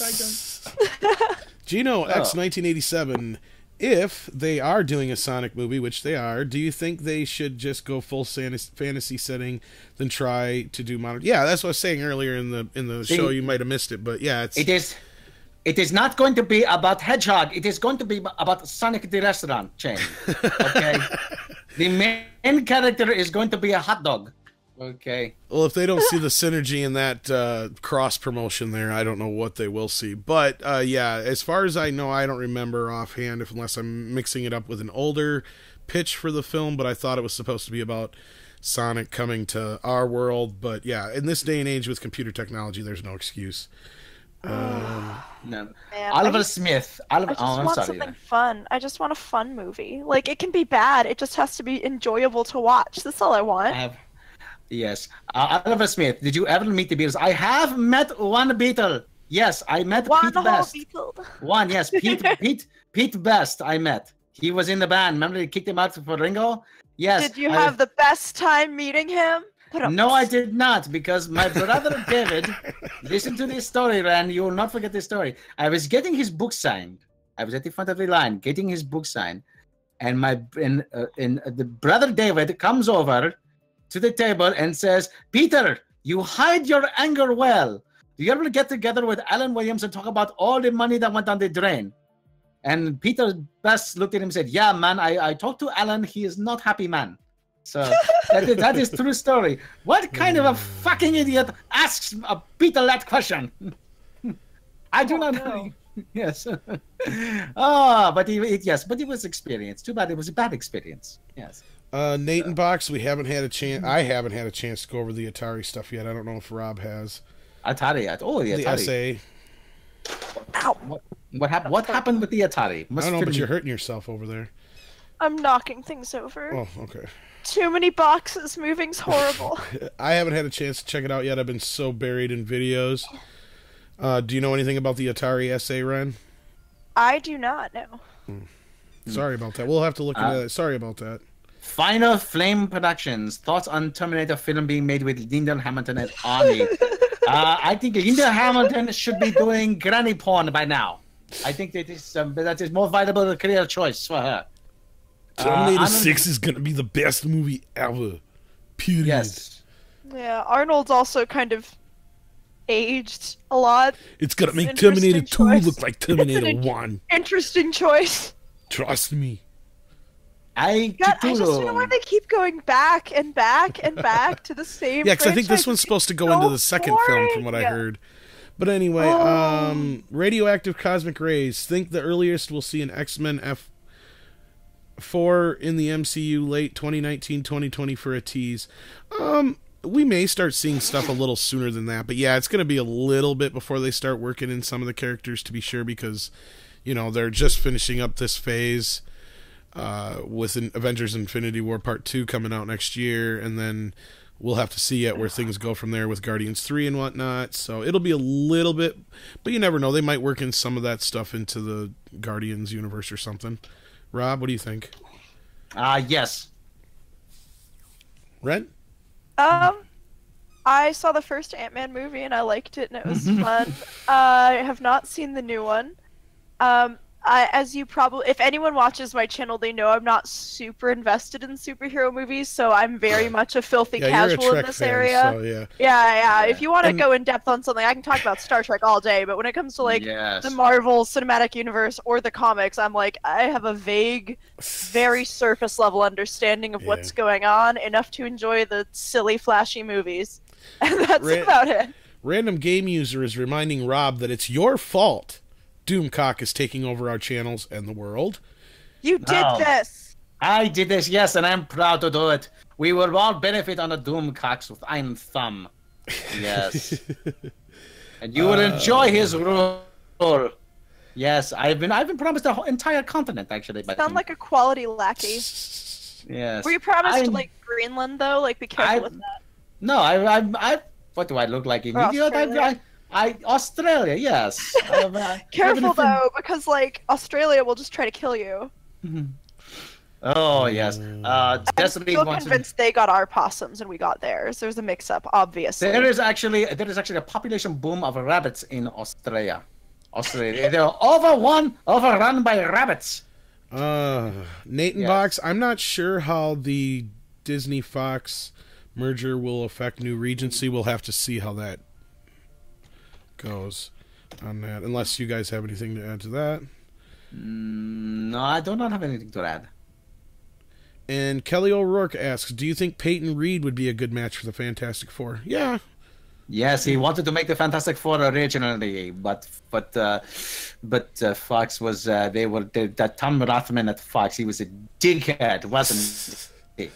Gino X 1987. If they are doing a Sonic movie, which they are, do you think they should just go full fantasy setting than try to do modern? Yeah, that's what I was saying earlier in the show. You might have missed it, but yeah, It is not going to be about Hedgehog. It is going to be about Sonic the restaurant chain. Okay, the main character is going to be a hot dog. Okay. Well, if they don't see the synergy in that cross promotion there, I don't know what they will see. But yeah, as far as I know, I don't remember offhand, unless I'm mixing it up with an older pitch for the film. But I thought it was supposed to be about Sonic coming to our world. But yeah, in this day and age with computer technology, there's no excuse. No. Man, Oliver Smith. I just want something fun. I just want a fun movie. Like, it can be bad. It just has to be enjoyable to watch. That's all I want. Yes. Oliver Smith, did you ever meet the Beatles? I have met one Beatle. Yes, I met Pete Best. One, yes. Pete Best I met. He was in the band. Remember they kicked him out for Ringo? Yes. Did you have the best time meeting him? No, I did not, because my brother David, listen to this story, Ren. You will not forget this story. I was getting his book signed. I was at the front of the line getting his book signed. And the brother David comes over to the table and says, Peter, you hide your anger well. Do you ever get together with Alan Williams and talk about all the money that went down the drain? And Peter Best looked at him and said, yeah, man, I talked to Alan. He is not happy man. So that is true story. What kind of a fucking idiot asks Peter that question? I do not know. Yes. But it was experience. Too bad it was a bad experience. Yes. Nathan Box, I haven't had a chance to go over the Atari stuff yet. I don't know if Rob has. Atari. Oh, the The Atari. essay. Ow. What happened? What happened with the Atari? I don't know, but you're hurting yourself over there. I'm knocking things over. Oh, okay. Too many boxes. Moving's horrible. I haven't had a chance to check it out yet. I've been so buried in videos. Do you know anything about the Atari essay, Ren? I do not know. Sorry about that. We'll have to look into that. Sorry about that. Final Flame Productions. Thoughts on Terminator film being made with Linda Hamilton and Arnie? I think Linda Hamilton should be doing granny porn by now. I think that is more viable career choice for her. Terminator 6 is going to be the best movie ever. Period. Yes. Yeah, Arnold's also kind of aged a lot. It's going to It's make an Terminator interesting 2 choice. look like Terminator 1. Interesting choice. Trust me. I God, I just don't know why they keep going back and back and back to the same. Yeah, because I think this franchise. one's supposed to go It's into so the second film, from what I boring. heard. But anyway, radioactive cosmic rays. Think the earliest we'll see an X-Men F4 in the MCU late 2019, 2020 for a tease. We may start seeing stuff a little sooner than that, but yeah, it's going to be a little bit before they start working in some of the characters, to be sure, because, you know, they're just finishing up this phase with Avengers Infinity War Part 2 coming out next year, and then we'll have to see yet where things go from there with Guardians 3 and whatnot. So it'll be a little bit, but you never know. They might work in some of that stuff into the Guardians universe or something. Rob, what do you think? Yes. Ren? I saw the first Ant-Man movie and I liked it and it was fun. I have not seen the new one. As you probably, if anyone watches my channel, they know I'm not super invested in superhero movies, so I'm very much a filthy Yeah, casual you're a in Trek this fan, area. so yeah. Yeah. If you want to And- go in depth on something, I can talk about Star Trek all day. But when it comes to like Yes. the Marvel Cinematic Universe or the comics, I'm like, I have a vague, very surface level understanding of what's going on, enough to enjoy the silly, flashy movies, and that's about it. Random Game User is reminding Rob that it's your fault Doomcock is taking over our channels and the world. You did this. I did this, yes, and I'm proud to do it. We will all benefit on the Doomcocks with Iron Thumb. Yes. And you will enjoy his rule. Yes, I've been promised the whole entire continent, actually. By Sound him. like a quality lackey. Yes. Were you promised I'm- like Greenland though? Like, be careful with that. No, I what do I look like? An Or idiot? Australia? Australia, yes. Careful though, because like Australia will just try to kill you. Oh yes. I'm Destiny still wants to- convinced they got our possums and we got theirs. There's a mix-up, obviously. There is actually a population boom of rabbits in Australia. They're overrun by rabbits. Nathan Yes. Box, I'm not sure how the Disney Fox merger will affect New Regency. We'll have to see how that goes on that, unless you guys have anything to add to that. No, I do not have anything to add. And Kelly O'Rourke asks, do you think Peyton Reed would be a good match for the Fantastic Four? Yeah. Yes, he wanted to make the Fantastic Four originally, but Fox was that Tom Rothman at Fox. He was a dickhead, wasn't he?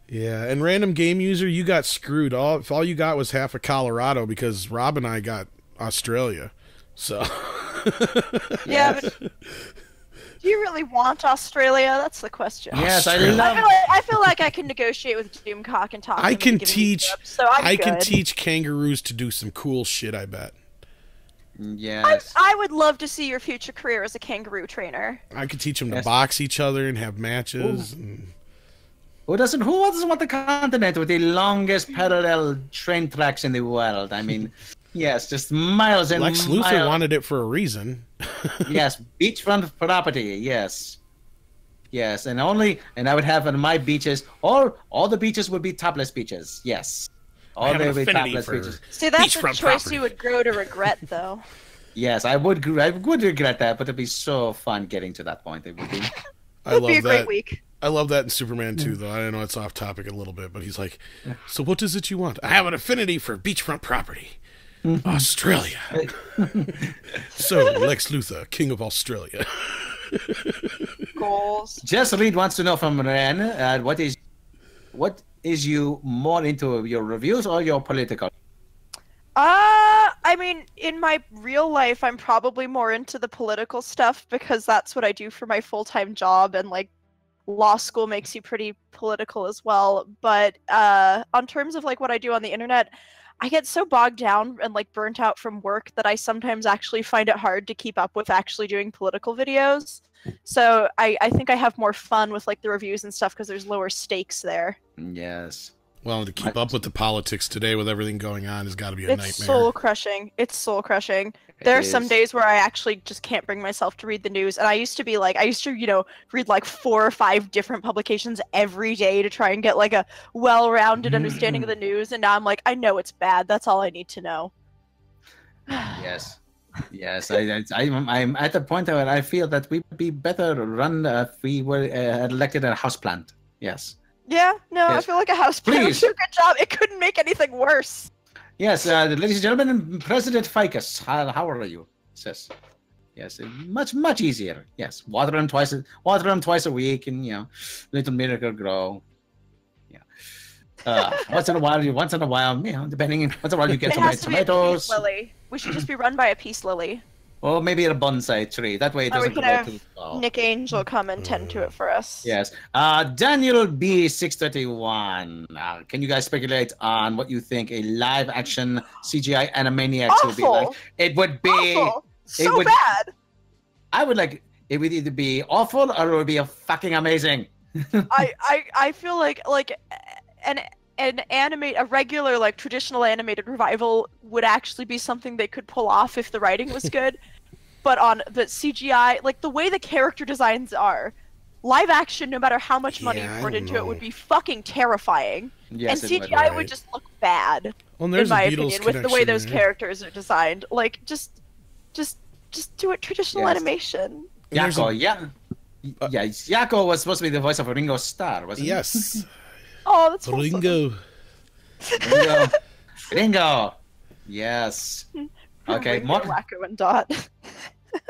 Yeah, and Random Game User, you got screwed. All you got was half of Colorado because Rob and I got Australia. So Yeah, but do you really want Australia? That's the question. Yes, Australia. I feel like I can negotiate with Doomcock and talk. I him can into giving me teach. Europe, so I'm I can good. teach kangaroos to do some cool shit. I bet. Yes. I would love to see your future career as a kangaroo trainer. I could teach them to Yes. box each other and have matches. And... Who doesn't want the continent with the longest parallel train tracks in the world? I mean, yes, just miles and Lex miles. Luthor wanted it for a reason. Yes, beachfront property. Yes, and I would have on my beaches. All the beaches would be topless beaches. Yes, all have an they would be affinity topless for- beaches. See, that's a Beachfront choice property. you would grow to regret, though. Yes, I would regret that, but it'd be so fun getting to that point. It would be. I It'd love be a great that. week. I love that in Superman 2, though. I know it's off topic a little bit, but he's like, so what is it you want? I have an affinity for beachfront property. Australia. So, Lex Luthor, King of Australia. Goals. Just Reed wants to know from Ren, what is you more into, your reviews or your political? I mean, in my real life, I'm probably more into the political stuff because that's what I do for my full-time job, and like law school makes you pretty political as well. But on terms of like what I do on the internet, I get so bogged down and like burnt out from work that I sometimes actually find it hard to keep up with actually doing political videos. So I think I have more fun with like the reviews and stuff because there's lower stakes there. Yes. Well, to keep up with the politics today with everything going on has got to be a nightmare. It's soul crushing. It's soul crushing. There are some days where I actually just can't bring myself to read the news. And I used to, read like 4 or 5 different publications every day to try and get like a well-rounded understanding of the news. And now I'm like, I know it's bad. That's all I need to know. Yes. Yes, I'm at the point where I feel that we would be better run if we were elected a house plant. Yes. Yeah, no, Yes. I feel like a house plant would do a good job. It couldn't make anything worse. Yes, ladies and gentlemen, President Ficus, how are you? Says, yes, much easier. Yes, water them twice a week, and little miracle grow. Yeah. Once in a while, depending once in a while you get some red tomatoes. Lily. We should just be run by a peace lily. Or maybe a bonsai tree. That way it doesn't grow grow too too tall. Nick Angel come and tend to it for us. Yes. Daniel B631. Can you guys speculate on what you think a live action CGI Animaniacs would be like? It would be awful. So bad. I would like it would either be awful or it would be fucking amazing. I feel like a regular like traditional animated revival would actually be something they could pull off if the writing was good. But on the CGI, like the way the character designs are, live action, no matter how much money you poured into it, would be fucking terrifying. Yes, and CGI would just look bad, in my opinion, with the way those characters are designed. Like just do it traditional animation. Yakko, Yakko was supposed to be the voice of Ringo Starr, wasn't he? Yes. Oh, that's Ringo. Ringo. Yes. Okay, Ringo, Wacko, and Dot.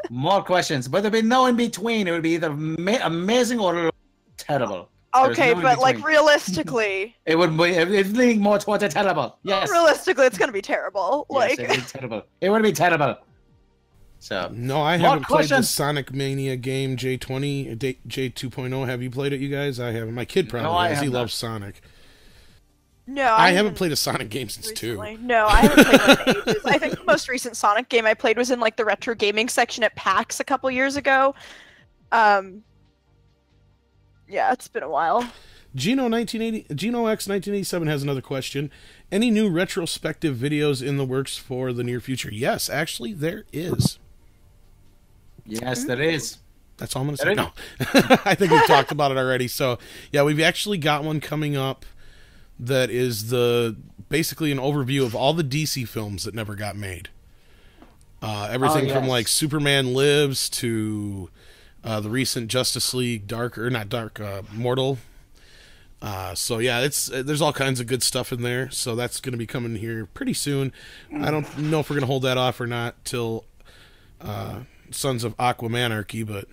More questions, but there'd be no in between. It would be either amazing or terrible. Okay, but like realistically, it would be. It's leaning more towards a terrible. Yes. Realistically, it's gonna be terrible. Yes, it would be terrible. It would be terrible. So no, I haven't played the Sonic Mania game J20, J2.0. Have you played it, you guys? I haven't. My kid probably has. He loves Sonic. No, I haven't played a Sonic game since recently. 2. No, I haven't played one in ages. I think the most recent Sonic game I played was in like the retro gaming section at PAX a couple years ago. Yeah, it's been a while. Gino X 1987 has another question. Any new retrospective videos in the works for the near future? Yes, actually, there is. Yes, there is. That's all I'm going to say. No. I think we've talked about it already. So, yeah, we've actually got one coming up that is basically an overview of all the DC films that never got made. Everything from like Superman Lives to the recent Justice League Mortal. So yeah, there's all kinds of good stuff in there. So that's going to be coming here pretty soon. I don't know if we're going to hold that off or not till Sons of Aquamanarchy, but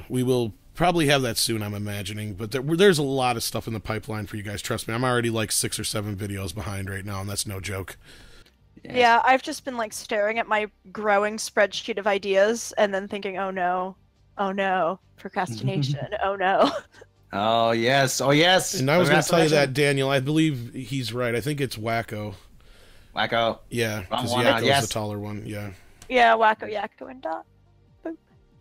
we will probably have that soon, I'm imagining. But there's a lot of stuff in the pipeline for you guys. Trust me, I'm already like 6 or 7 videos behind right now, and that's no joke. Yeah, I've just been like staring at my growing spreadsheet of ideas and then thinking, oh no, procrastination, oh no. Oh yes, And I was going to tell you that, Daniel. I believe he's right. I think it's Wacko. Wacko. Yeah, because Yakko's the taller one. Yeah. Yeah, Wacko, Yakko, and Dot. Boop.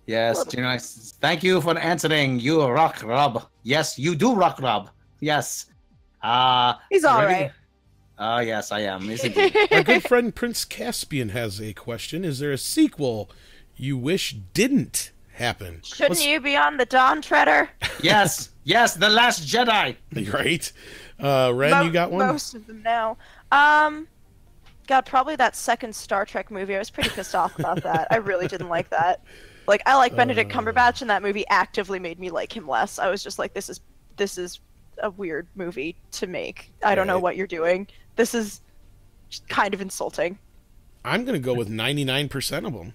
Yes, Gino, thank you for answering. You rock, Rob. Yes, you do rock, Rob. Yes. He's all right. Oh yes, I am. My good friend Prince Caspian has a question. Is there a sequel you wish didn't happen? Shouldn't you be on the Dawn Treader? Yes, The Last Jedi. Right. Ren, you got one? Most of them now. God, probably that second Star Trek movie. I was pretty pissed off about that. I really didn't like that. Like, I like Benedict Cumberbatch, and that movie actively made me like him less. I was just like, this is a weird movie to make. I don't know what you're doing. This is kind of insulting. I'm going to go with 99% of them.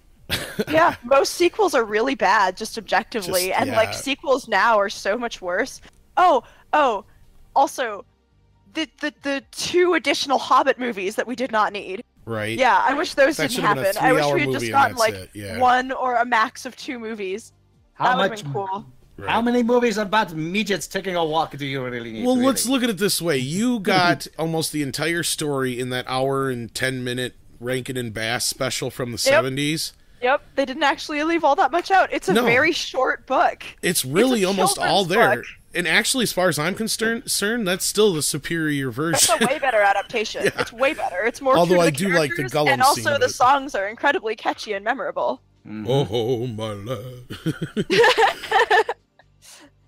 Yeah, most sequels are really bad, just objectively, and like sequels now are so much worse. Oh, also, the 2 additional Hobbit movies that we did not need. Right. Yeah, I wish those That didn't should have been a happen. I wish 3-hour we had movie just and gotten that's like it, yeah. 1 or a max of 2 movies. How That would much? have been cool. Right. How many movies about midgets taking a walk do you really need? Well, really? let's look at it this way. You got almost the entire story in that hour and 10-minute Rankin and Bass special from the 70s. Yep, they didn't actually leave all that much out. It's a very short book. It's really almost all there. Book. And actually, as far as I'm concerned, that's still the superior version. That's a way better adaptation. Yeah. It's way better. It's more Although true to I the do like the characters, Gollum and also scene the of it. songs are incredibly catchy and memorable. Oh, my love.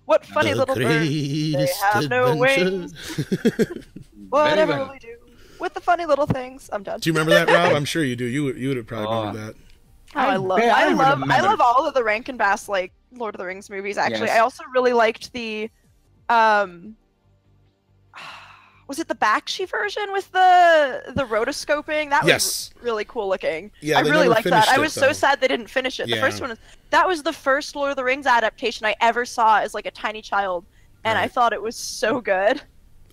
What funny little birds. They have no wings. Whatever will we do with the funny little things? I'm done. Do you remember that, Rob? I'm sure you do. You would have probably remembered that. Oh, I love all of the Rankin Bass like Lord of the Rings movies. Actually, Yes. I also really liked the, was it the Bakshi version with the rotoscoping? That was really cool looking. Yeah, I they really never liked that. finished I it, was though. so sad they didn't finish it. Yeah. The first one, that was the first Lord of the Rings adaptation I ever saw as like a tiny child, and I thought it was so good.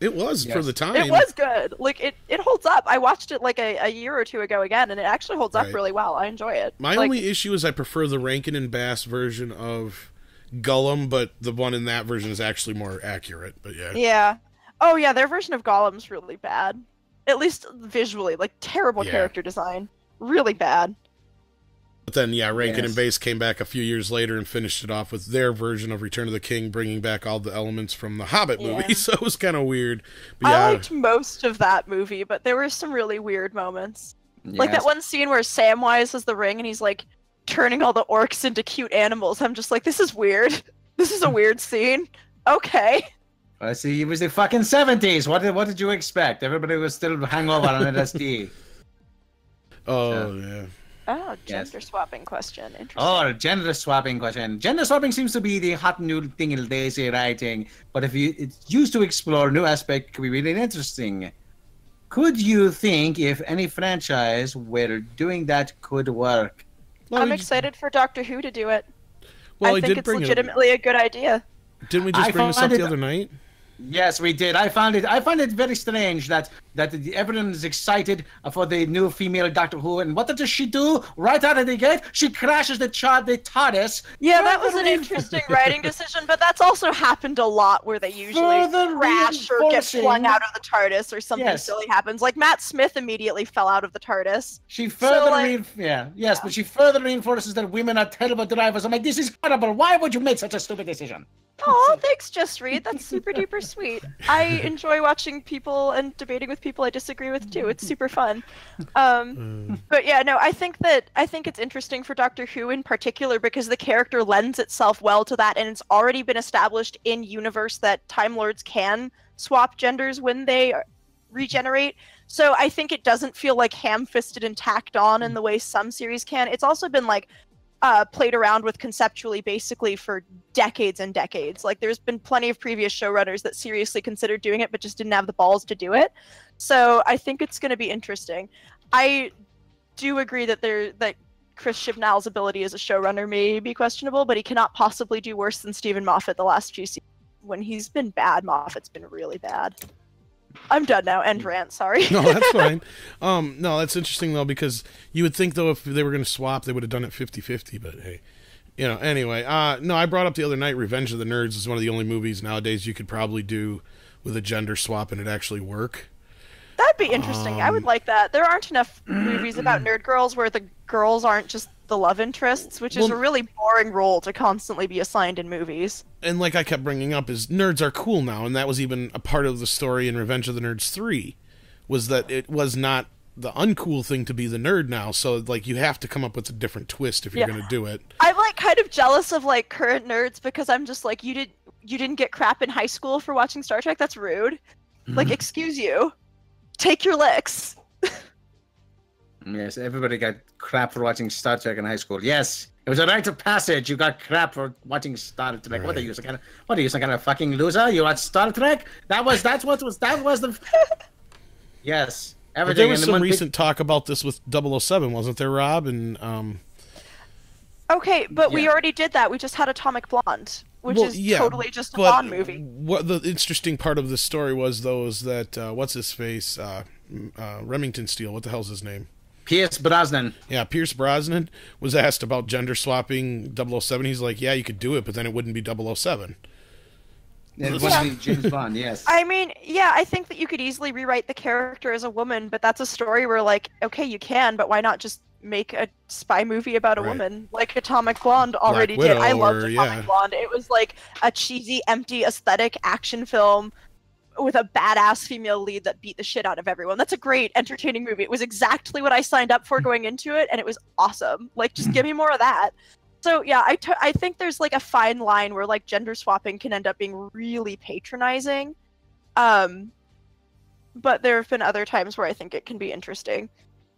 It was for the time. It was good. Like it holds up. I watched it like a year or two ago again, and it actually holds up really well. I enjoy it. My only issue is I prefer the Rankin and Bass version of Gollum, but the one in that version is actually more accurate. But yeah. Yeah. Oh yeah, their version of Gollum's really bad. At least visually, like terrible character design. Really bad. But then, Rankin and Bass came back a few years later and finished it off with their version of Return of the King, bringing back all the elements from the Hobbit movie, so it was kind of weird. But I liked most of that movie, but there were some really weird moments. Like that one scene where Samwise has the ring and he's like turning all the orcs into cute animals. I'm just like, this is weird. This is a weird scene. Okay. I see. It was the fucking 70s. What did you expect? Everybody was still hangover on LSD. Oh, yeah. Oh, gender swapping question. Interesting. Oh, gender swapping question. Gender swapping seems to be the hot new thing in lazy writing, but if it's used to explore a new aspect, could be really interesting. Could you think if any franchise where doing that could work? Well, I'm excited for Doctor Who to do it. Well, I think it's legitimately a good idea. Didn't we just bring this up the other night? Yes, we did. I found it very strange that everyone is excited for the new female Doctor Who, and what does she do right out of the gate? She crashes the TARDIS. Yeah, that was an interesting writing decision, but that's also happened a lot where they usually crash or get flung out of the TARDIS or something silly happens. Like Matt Smith immediately fell out of the TARDIS. She further but she further reinforces that women are terrible drivers. I'm like, this is horrible. Why would you make such a stupid decision? Oh, thanks, Just Read. That's super duper sweet. I enjoy watching people and debating with people I disagree with too. It's super fun. But yeah, no, I think it's interesting for Doctor Who in particular because the character lends itself well to that, and it's already been established in universe that Time Lords can swap genders when they regenerate. So I think it doesn't feel like ham-fisted and tacked on in the way some series can. It's also been like played around with conceptually basically for decades and decades. Like there's been plenty of previous showrunners that seriously considered doing it but just didn't have the balls to do it. So I think it's going to be interesting. I do agree that Chris Chibnall's ability as a showrunner may be questionable, but he cannot possibly do worse than Stephen Moffat the last few seasons. When he's been bad, Moffat's been really bad. I'm done now. End rant. Sorry. No, that's fine. No, that's interesting though because you would think though if they were going to swap, they would have done it 50-50. But hey, Anyway, no, I brought up the other night. Revenge of the Nerds is one of the only movies nowadays you could probably do with a gender swap and it actually work. That'd be interesting. I would like that. There aren't enough movies about nerd girls where the girls aren't just the love interests, which is a really boring role to constantly be assigned in movies. And like I kept bringing up, is nerds are cool now, and that was even a part of the story in Revenge of the Nerds 3, was that it was not the uncool thing to be the nerd now, so like you have to come up with a different twist if you're going to do it. I'm like kind of jealous of like current nerds because I'm just like, you didn't get crap in high school for watching Star Trek? That's rude. Like, excuse you. Take your licks. Yes, everybody got crap for watching Star Trek in high school. Yes, it was a rite of passage. You got crap for watching Star Trek. Right. What are you, some kind of fucking loser? You watch Star Trek? That was the. Yes, everything. But there was some recent talk about this with 007, wasn't there, Rob? And Okay, but we already did that. We just had Atomic Blonde, which is totally just a Bond movie. What the interesting part of this story was, though, is that what's his face, Remington Steele. What the hell's his name? Pierce Brosnan. Yeah, Pierce Brosnan was asked about gender swapping 007. He's like, yeah, you could do it, but then it wouldn't be 007. It wouldn't be James Bond, yes. I mean, yeah, I think that you could easily rewrite the character as a woman, but that's a story where, like, okay, you can, but why not just make a spy movie about a woman? Like Atomic Blonde already did. I loved Atomic Blonde. It was like a cheesy, empty, aesthetic action film with a badass female lead that beat the shit out of everyone. That's a great, entertaining movie. It was exactly what I signed up for going into it, and it was awesome. Like, just give me more of that. So yeah, I think there's like a fine line where like gender swapping can end up being really patronizing, but there have been other times where I think it can be interesting.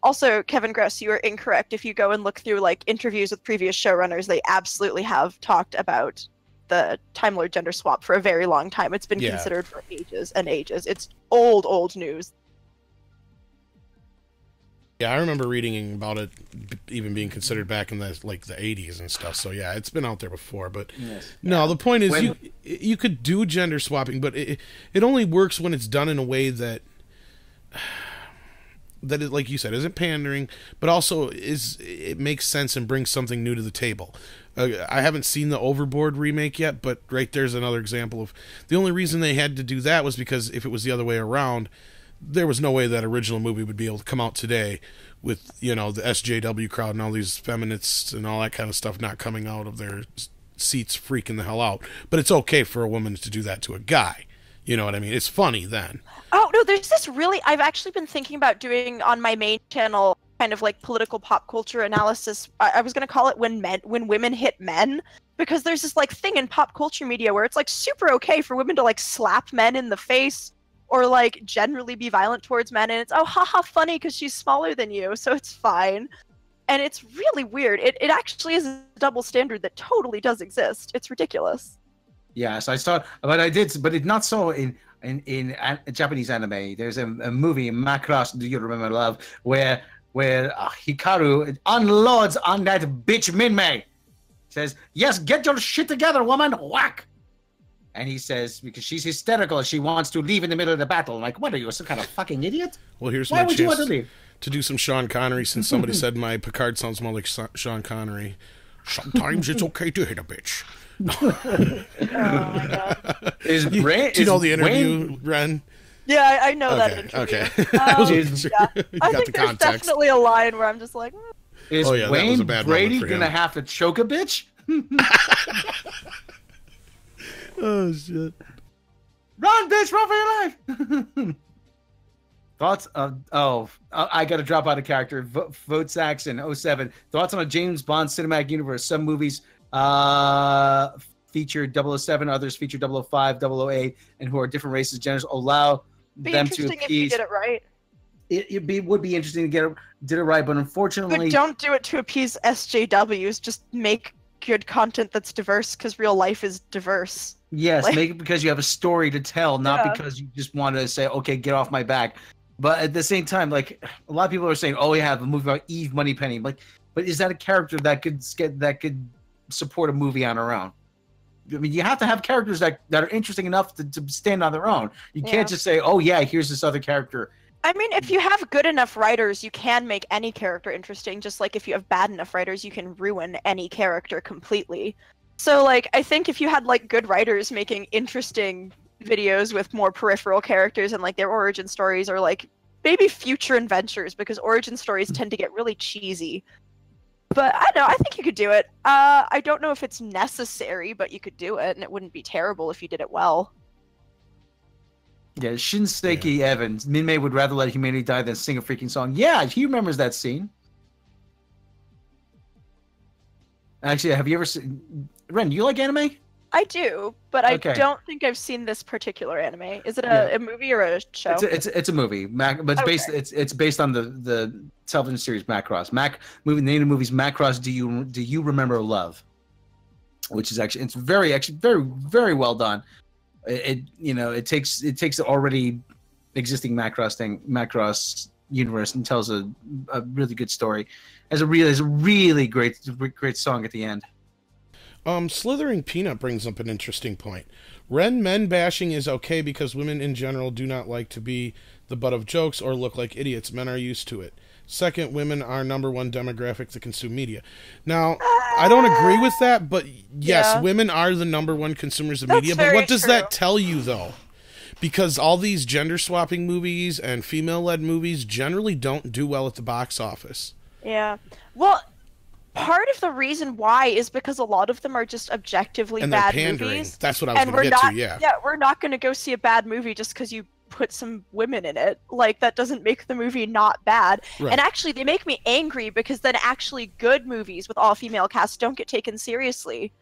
Also, Kevin Gross, you are incorrect. If you go and look through like interviews with previous showrunners, they absolutely have talked about the Time Lord gender swap for a very long time. It's been considered for ages and ages. It's old news. Yeah, I remember reading about it even being considered back in the 80s and stuff. So yeah, it's been out there before. But no, the point is you could do gender swapping, but it only works when it's done in a way that it, like you said, isn't pandering, but also it makes sense and brings something new to the table. I haven't seen the Overboard remake yet, but right there's another example of the only reason they had to do that was because if it was the other way around, there was no way that original movie would be able to come out today with, you know, the SJW crowd and all these feminists and all that kind of stuff not coming out of their seats freaking the hell out. But it's okay for a woman to do that to a guy. You know what I mean? It's funny then. Oh, no, there's this I've actually been thinking about doing on my main channel kind of like political pop culture analysis. I was going to call it when women hit men, because there's this like thing in pop culture media where it's like super okay for women to like slap men in the face or like generally be violent towards men, and it's, oh, haha, funny because she's smaller than you, so it's fine. And it's really weird. It actually is a double standard that totally does exist. It's ridiculous. Yes, I saw, but it's not so in Japanese anime. There's a movie, Macross, Do You Remember Love, where Hikaru unloads on that bitch Minmay. Says, yes, get your shit together, woman, whack. And he says, because she's hysterical and she wants to leave in the middle of the battle. I'm like, what are you, some kind of fucking idiot? Well, here's my chance to do some Sean Connery, since somebody said my Picard sounds more like Sean Connery. Sometimes it's okay to hit a bitch. Oh my god. Do you know the interview, Ren? Yeah, I know that interview. Okay. I think there's definitely a line where I'm just like, is Wayne Brady gonna have to choke a bitch? Oh shit! Run, bitch! Run for your life! Thoughts of I got to drop out of character. Vote Saxon 07. Thoughts on a James Bond cinematic universe? Some movies feature 007, others feature 005, 008, and who are different races, genders. Allow them to appease. If you did it right. It would be interesting to did it right, but unfortunately, but don't do it to appease SJWs. Just make good content that's diverse, because real life is diverse. Yes, make it because you have a story to tell, not because you just want to say, okay, get off my back. But at the same time, like, a lot of people are saying, oh, yeah, a movie about Eve Moneypenny. Like, but is that a character that could support a movie on her own? I mean, you have to have characters that are interesting enough to stand on their own. You can't just say, oh, yeah, here's this other character. I mean, if you have good enough writers, you can make any character interesting. Just like if you have bad enough writers, you can ruin any character completely. So, like, I think if you had, like, good writers making interesting videos with more peripheral characters and, like, their origin stories, or, like, maybe future adventures, because origin stories tend to get really cheesy. But, I don't know, I think you could do it. I don't know if it's necessary, but you could do it, and it wouldn't be terrible if you did it well. Yeah, Shinseki Evans. Minmay would rather let humanity die than sing a freaking song. Yeah, he remembers that scene. Actually, have you ever seen... Ren, do you like anime? I do, but I don't think I've seen this particular anime. Is it a movie or a show? It's a movie, but it's based on the television series Macross. The name of the movie is Macross. Do you remember love? Which is actually very very well done. It takes the already existing Macross universe and tells a really good story. Has a really great song at the end. Slithering Peanut brings up an interesting point. Ren, men bashing is okay because women in general do not like to be the butt of jokes or look like idiots. Men are used to it. Second, women are number one demographic to consume media. Now, I don't agree with that, but yes, women are the number one consumers of media. But what does that tell you, though? Because all these gender-swapping movies and female-led movies generally don't do well at the box office. Yeah. Well, part of the reason why is because a lot of them are just objectively and bad pandering. Movies. That's what I was going to get to, yeah. Yeah, we're not going to go see a bad movie just because you put some women in it. Like, that doesn't make the movie not bad. Right. And actually, they make me angry because then actually good movies with all-female casts don't get taken seriously.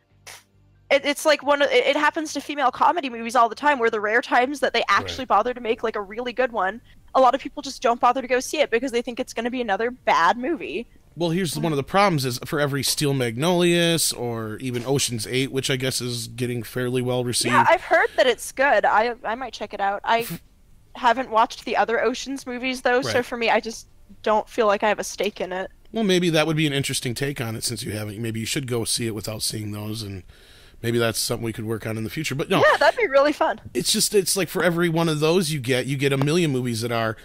It's like it happens to female comedy movies all the time, where the rare times that they actually bother to make like a really good one, a lot of people just don't bother to go see it because they think it's going to be another bad movie. Well, here's one of the problems is for every Steel Magnolias or even Ocean's 8, which I guess is getting fairly well received. Yeah, I've heard that it's good. I might check it out. I haven't watched the other Ocean's movies though, so for me, I just don't feel like I have a stake in it. Well, maybe that would be an interesting take on it since you haven't. Maybe you should go see it without seeing those, and maybe that's something we could work on in the future. But no, yeah, that'd be really fun. It's like for every one of those you get a million movies that are,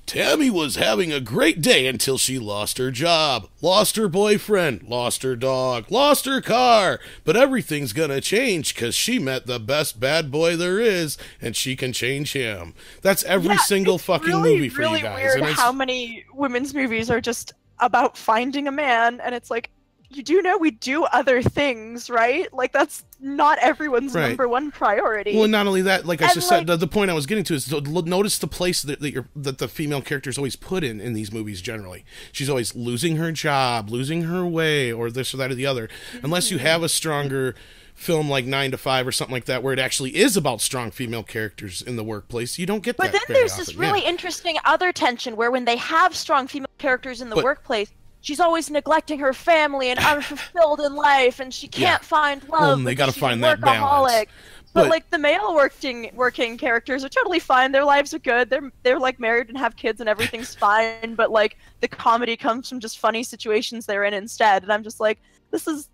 Tammy was having a great day until she lost her job, lost her boyfriend, lost her dog, lost her car, but everything's gonna change because she met the best bad boy there is, and she can change him. That's every single fucking movie for you guys. It's really weird how many women's movies are just about finding a man, and it's like, you do know we do other things, right? Like, that's not everyone's number one priority. Well, not only that, like I just said, the point I was getting to is notice the place that the female character is always put in these movies generally. She's always losing her job, losing her way, or this or that or the other. Unless you have a stronger film like 9 to 5 or something like that, where it actually is about strong female characters in the workplace, you don't get that. But then there's this really interesting other tension where when they have strong female characters in the workplace, she's always neglecting her family and unfulfilled in life, and she can't find love. Well, they got to find that balance. But like the male working characters are totally fine. Their lives are good. They're like married and have kids and everything's fine. But like the comedy comes from just funny situations they're in instead. And I'm just like, this is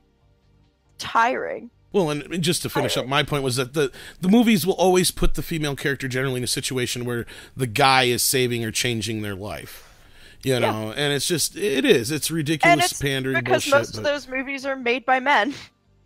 tiring. Well, and just to finish up, my point was that the movies will always put the female character generally in a situation where the guy is saving or changing their life. You know, and it's just, it's ridiculous pandering because bullshit. Most of those movies are made by men,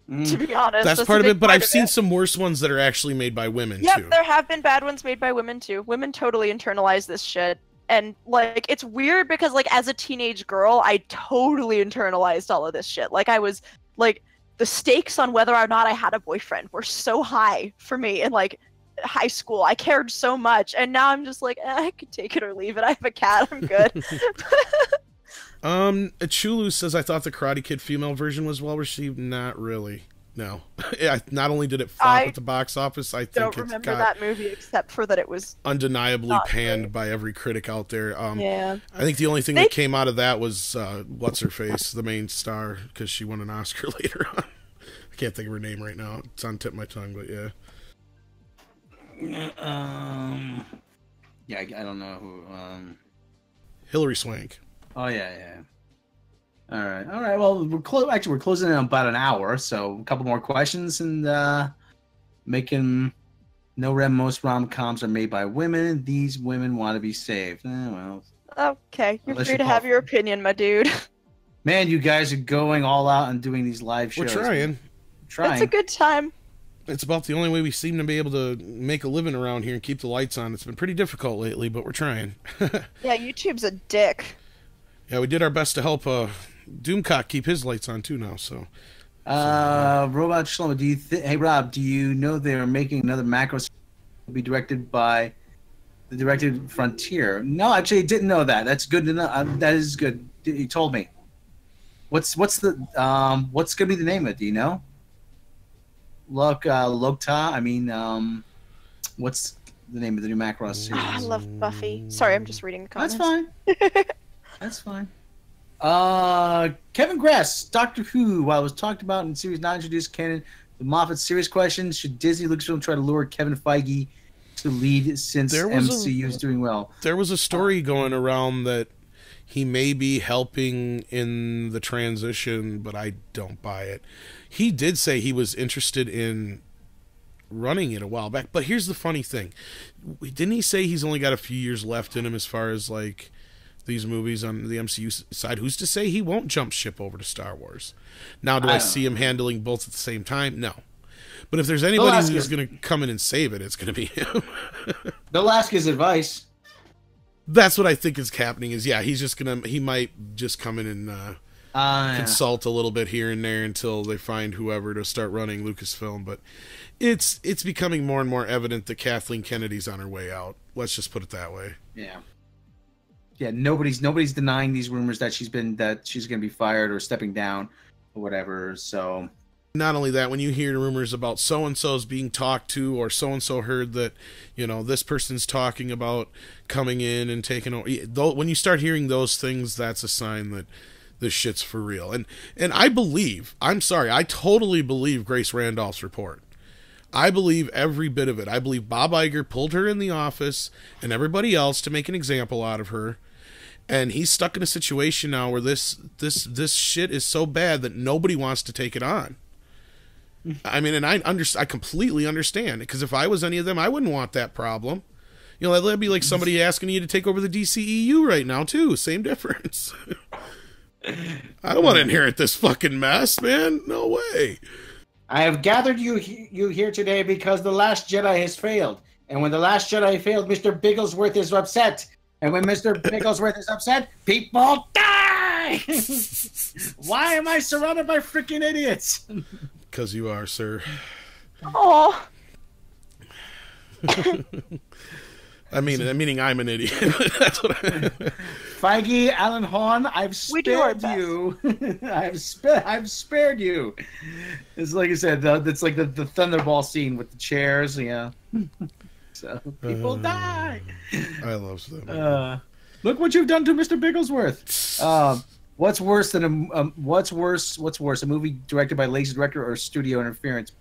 to be honest. That's part of it, but I've seen some worse ones that are actually made by women, too. Yeah, there have been bad ones made by women, too. Women totally internalize this shit. And, like, it's weird because, like, as a teenage girl, I totally internalized all of this shit. Like, I was, like, the stakes on whether or not I had a boyfriend were so high for me, and, like, high school. I cared so much, and now I'm just like, I could take it or leave it. I have a cat. I'm good. Chulu says, I thought the Karate Kid female version was well received. Not really. No. Not only did it flop at the box office, I think don't remember that movie except for that it was undeniably panned by every critic out there. Yeah. I think the only thing that came out of that was what's her face, the main star, because she won an Oscar later on. I can't think of her name right now. It's on the tip of my tongue, but yeah. I don't know who. Hilary Swank. Oh yeah. All right. Well, we're closing in about an hour, so a couple more questions, and making no most rom-coms are made by women. These women want to be saved. Well. Okay, you're free to have your opinion, my dude. Man, you guys are going all out and doing these live shows. We're trying. It's a good time. It's about the only way we seem to be able to make a living around here and keep the lights on. It's been pretty difficult lately, but we're trying. Yeah, YouTube's a dick. Yeah, we did our best to help Doomcock keep his lights on too now. So, Robot Shlomo, hey Rob, do you know they're making another macro will be directed by the directed Frontier? No, actually, I didn't know that. That's good to know. That is good. You told me. What's gonna be the name of it? Do you know? Lokta. I mean, what's the name of the new Macross series? I love Buffy. Sorry, I'm just reading the comments. That's fine. Kevin Grass, Doctor Who. While it was talked about in series not introduced canon, the Moffat series question: should Disney Lucasfilm try to lure Kevin Feige to lead since MCU is doing well? There was a story going around that he may be helping in the transition, but I don't buy it. He did say he was interested in running it a while back. But here's the funny thing. Didn't he say he's only got a few years left in him as far as, like, these movies on the MCU side? Who's to say he won't jump ship over to Star Wars? Now, do I see him handling both at the same time? No. But if there's anybody who's going to come in and save it, it's going to be him. They'll ask his advice. That's what I think is happening. Is he might just come in and consult a little bit here and there until they find whoever to start running Lucasfilm. But it's becoming more and more evident that Kathleen Kennedy's on her way out. Let's just put it that way. Yeah. Yeah, nobody's denying these rumors that she's going to be fired or stepping down or whatever. So not only that, when you hear rumors about so-and-so's being talked to, or so-and-so heard that, this person's talking about coming in and taking over, when you start hearing those things, that's a sign that this shit's for real. And I totally believe Grace Randolph's report. I believe every bit of it. I believe Bob Iger pulled her in the office and everybody else to make an example out of her. And he's stuck in a situation now where this shit is so bad that nobody wants to take it on. I mean, and I completely understand it, because if I was any of them, I wouldn't want that problem. That'd be like somebody asking you to take over the DCEU right now too. Same difference. I don't want to inherit this fucking mess, man. No way. I have gathered you here today because The Last Jedi has failed. And when The Last Jedi failed, Mr. Bigglesworth is upset. And when Mr. Bigglesworth is upset, people die! Why am I surrounded by freaking idiots? Because you are, sir. Oh. Meaning I'm an idiot. That's what Feige, Alan Horn, I've spared you. I've spared you. It's like I said, it's like the Thunderball scene with the chairs, yeah. So people die. I love them. Look what you've done to Mr. Bigglesworth. What's worse than what's worse? A movie directed by a lazy director or studio interference?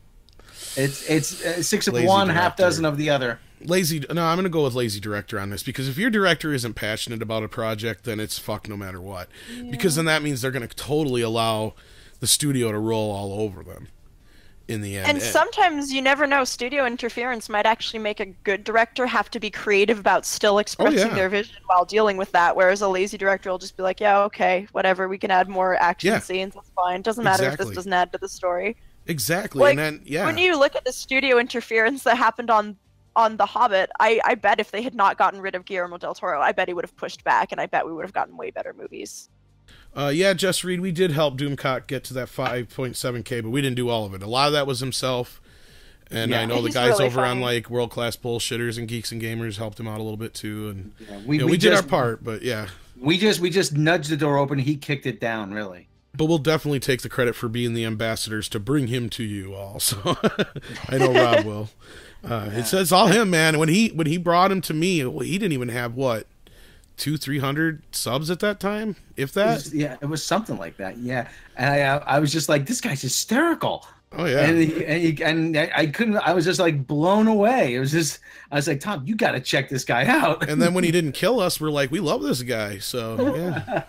It's 6 of Lazy one, director. half dozen of the other. No, I'm going to go with lazy director on this, because if your director isn't passionate about a project, then it's fuck no matter what. Yeah. Because then that means they're going to totally allow the studio to roll all over them in the end. And sometimes you never know, studio interference might actually make a good director have to be creative about still expressing their vision while dealing with that, whereas a lazy director will just be like, yeah, okay, whatever, we can add more action scenes, that's fine. Doesn't matter if this doesn't add to the story. Exactly. Like, and then, when you look at the studio interference that happened on The Hobbit, I bet if they had not gotten rid of Guillermo del Toro, I bet he would have pushed back, and I bet we would have gotten way better movies. Just Reed, we did help Doomcock get to that 5.7K, but we didn't do all of it. A lot of that was himself, and I know the guys really over on like World Class Bullshitters and Geeks and Gamers helped him out a little bit too, and we did our part. But we just nudged the door open. He kicked it down, really. But we'll definitely take the credit for being the ambassadors to bring him to you all. So I know Rob will. It says all him, man. When he brought him to me, he didn't even have 200-300 subs at that time, if that. It was something like that. Yeah, and I was just like, this guy's hysterical. Oh yeah, and I couldn't. I was just like blown away. I was like, Tom, you got to check this guy out. And then when he didn't kill us, we're like, we love this guy. So yeah,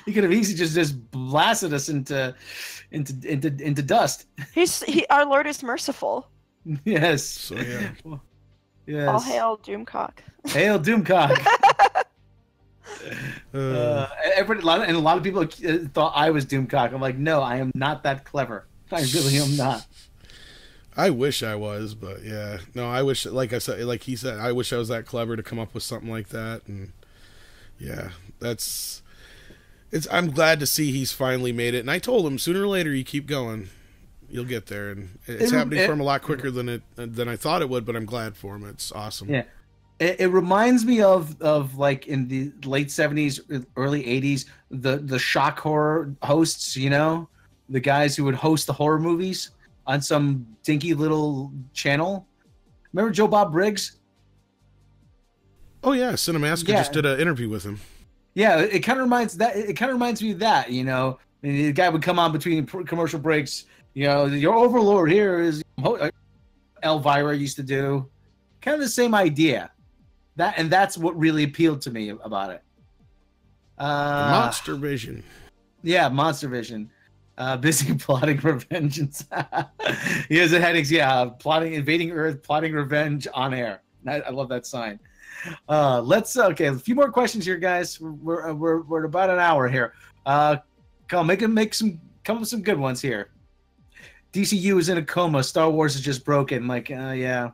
he could have easily just blasted us into dust. Our Lord is merciful. Yes. So yeah. Yes. All hail Doomcock. Hail Doomcock. A lot of people thought I was Doomcock. I'm like, no, I am not that clever. I really am not. I wish I was, but yeah. No, I wish, like he said, I wish I was that clever to come up with something like that. And yeah, I'm glad to see he's finally made it. And I told him, sooner or later, you keep going, you'll get there. And it's happening for him a lot quicker than I thought it would, but I'm glad for him. It's awesome. Yeah. It reminds me of like in the late 70s, early 80s, the shock horror hosts, the guys who would host the horror movies on some dinky little channel. Remember Joe Bob Briggs? Oh yeah, Cinemassacre just did an interview with him. Yeah, it kind of reminds me of that, The guy would come on between commercial breaks, your overlord here is Elvira used to do. Kind of the same idea. That's what really appealed to me about it. Monster Vision. Yeah, Monster Vision. Busy plotting revenge. He has a headaches. Yeah, plotting, invading Earth, plotting revenge on air. I love that sign. Let's okay. A few more questions here, guys. We're at about an hour here. Come on, come up with some good ones here. DCU is in a coma. Star Wars is just broken. Like, yeah.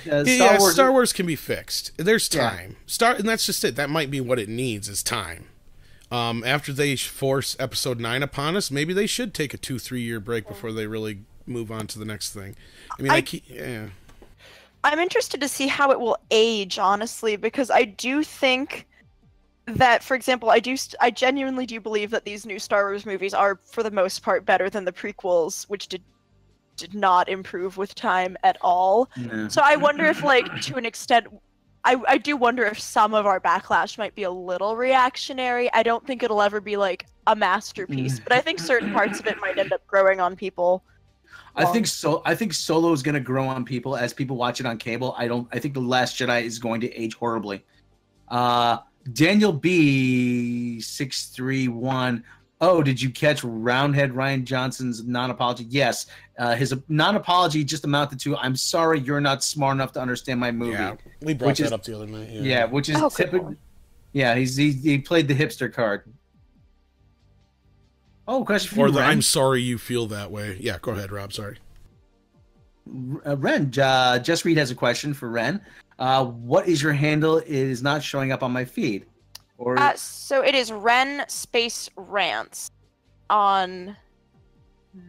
Star Wars can be fixed. There's time. And that's just it. That might be what it needs is time. After they force Episode 9 upon us, maybe they should take a 2-3 year break before they really move on to the next thing. I mean, I'm interested to see how it will age, honestly, because I do think that, for example, I genuinely do believe that these new Star Wars movies are, for the most part, better than the prequels, which did not improve with time at all. No. So I wonder if, like, to an extent, I do wonder if some of our backlash might be a little reactionary. I don't think it'll ever be, like, a masterpiece, but I think certain parts of it might end up growing on people. I think Solo is going to grow on people as people watch it on cable. I think The Last Jedi is going to age horribly. Daniel B 631. Oh, did you catch Roundhead Ryan Johnson's non-apology? Yes. His non-apology just amounted to, I'm sorry you're not smart enough to understand my movie. Yeah, we brought that up the other night. Yeah, which is typical. Yeah, he played the hipster card. Oh, question for you, Ren. I'm sorry you feel that way. Yeah, go ahead, Rob. Sorry. Ren, Just Read has a question for Ren. What is your handle? It is not showing up on my feed. Or so it is Ren Rants on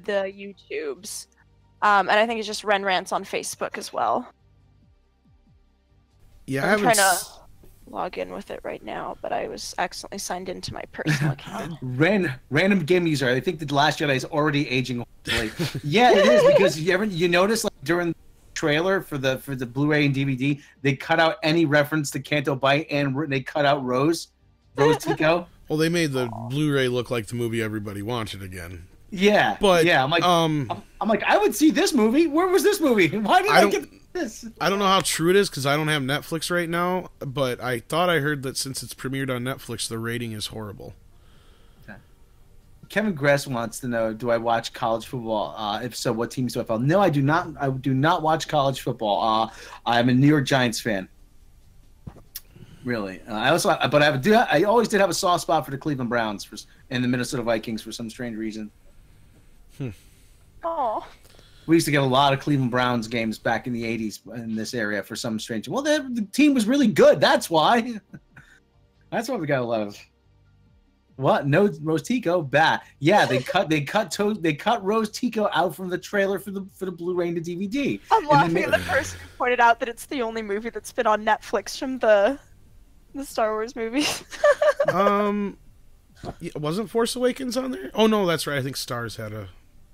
the YouTubes. And I think it's just Ren Rants on Facebook as well. Yeah, I'm trying to log in with it right now, but I was accidentally signed into my personal account. Random game user. I think The Last Jedi is already aging. Yeah, it is, because you notice, like, during the trailer for the Blu-ray and DVD, they cut out any reference to Canto Bight, and they cut out Rose Tico. Well, they made the Blu-ray look like the movie everybody wanted again. Yeah, but yeah, I'm like, I would see this movie. Where was this movie? Why did I get this? I don't know how true it is because I don't have Netflix right now, but I thought I heard that since it's premiered on Netflix, the rating is horrible. Okay. Kevin Gress wants to know: do I watch college football? If so, what teams do I follow? No, I do not. I do not watch college football. I'm a New York Giants fan. Really, I always did have a soft spot for the Cleveland Browns and the Minnesota Vikings for some strange reason. Oh. We used to get a lot of Cleveland Browns games back in the 80s in this area for some strange. Well, the team was really good. That's why. That's why we got a lot of. What? No, Rose Tico, bad. Yeah, they cut Rose Tico out from the trailer for the Blu-ray and the DVD. I'm laughing at the person who pointed out that it's the only movie that's been on Netflix from the Star Wars movies. Wasn't Force Awakens on there? Oh no, that's right. I think Stars had a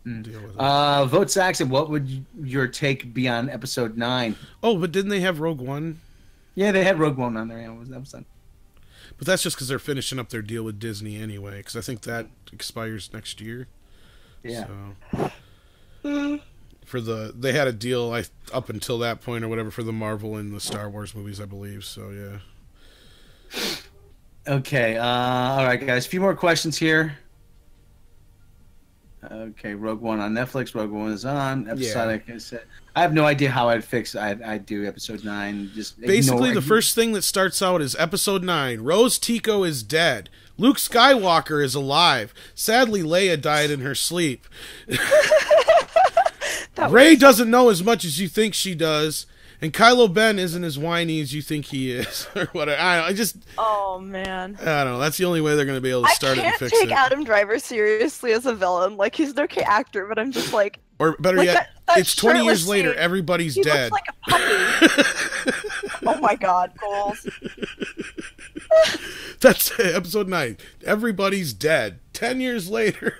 deal with it. Vote Saxon. What would your take be on Episode 9? Oh, but didn't they have Rogue One? Yeah, they had Rogue One on there. Yeah, it was an episode. But that's just because they're finishing up their deal with Disney anyway. Because I think that expires next year. Yeah. So, they had a deal up until that point or whatever for the Marvel and the Star Wars movies, I believe. So yeah. Okay, all right, guys. A few more questions here. Okay, Rogue One on Netflix. Rogue One is on. Episodic. Yeah. I have no idea how I'd do Episode 9. Just basically, the first thing that starts out is Episode 9. Rose Tico is dead. Luke Skywalker is alive. Sadly, Leia died in her sleep. Rey doesn't know as much as you think she does. And Kylo Ben isn't as whiny as you think he is, or whatever. Oh man. I don't know. That's the only way they're going to be able to start it and fix it. I can't take Adam Driver seriously as a villain. Like, he's an okay actor, but I'm just like. Or better yet, it's 20 years later. Everybody's dead. Looks like a puppy. Oh my God, goals. That's Episode 9. Everybody's dead. 10 years later.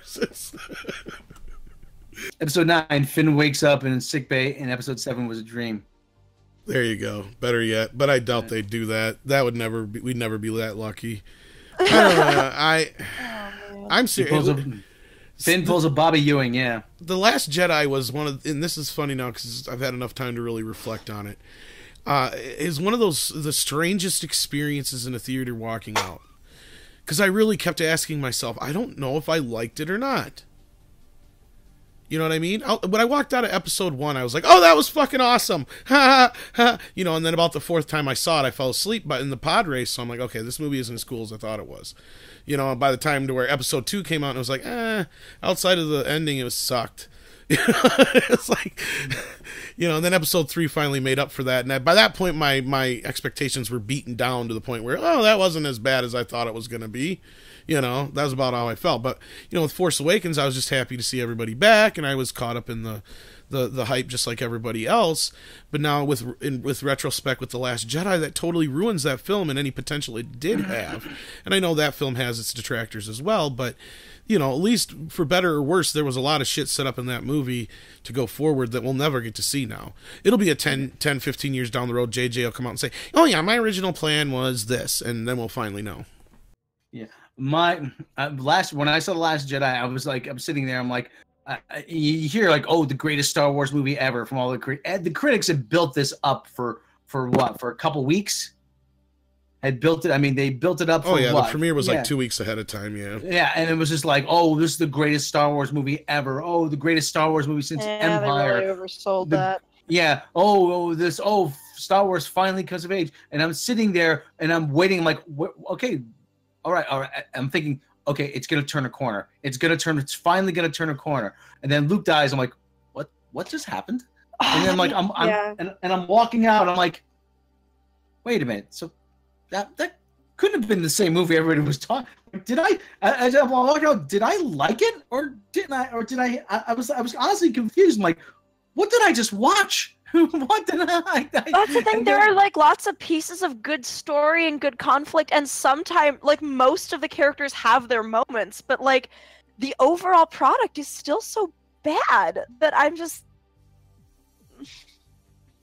Episode 9. Finn wakes up in sickbay, and Episode 7 was a dream. There you go. Better yet. But I doubt they'd do that. We'd never be that lucky. I don't know. I'm serious. Finn pulls a Bobby Ewing, yeah. The Last Jedi was and this is funny now because I've had enough time to really reflect on it, is one of the strangest experiences in a theater walking out. Because I really kept asking myself, I don't know if I liked it or not. You know what I mean? When I walked out of episode 1, I was like, oh, that was fucking awesome. Ha, ha, ha. You know, and then about the 4th time I saw it, I fell asleep in the pod race. So I'm like, okay, this movie isn't as cool as I thought it was. You know, by the time to where episode 2 came out, it was like, outside of the ending, it was sucked. It's like, you know, and then episode 3 finally made up for that. And by that point, my expectations were beaten down to the point where, oh, that wasn't as bad as I thought it was going to be. You know, that was about how I felt. But, you know, with Force Awakens, I was just happy to see everybody back, and I was caught up in the hype just like everybody else. But now with retrospect with The Last Jedi, that totally ruins that film and any potential it did have. And I know that film has its detractors as well, but, you know, at least for better or worse, there was a lot of shit set up in that movie to go forward that we'll never get to see now. It'll be a 10, 15 years down the road, JJ will come out and say, oh yeah, my original plan was this, and then we'll finally know. Yeah. When I saw The Last Jedi, I was like, I'm sitting there, I'm like, you hear like, oh, the greatest Star Wars movie ever from all the critics had built this up for a couple weeks. Had built it. I mean, they built it up. For the premiere was like 2 weeks ahead of time. Yeah, and it was just like, oh, this is the greatest Star Wars movie ever. Oh, the greatest Star Wars movie since Empire. They really oversold that. Yeah. Star Wars finally comes of age, and I'm sitting there and I'm waiting. I'm like, okay. All right. I'm thinking, okay, it's gonna turn a corner. It's finally gonna turn a corner. And then Luke dies. I'm like, what just happened? And then I'm walking out. I'm like, wait a minute. So that couldn't have been the same movie everybody was talking. Did I? As I'm walking out, did I like it or didn't I? Or did I? I was honestly confused. I'm like, what did I just watch? What did I? That's the thing. There are like lots of pieces of good story and good conflict, and sometimes like most of the characters have their moments, but like the overall product is still so bad that I'm just.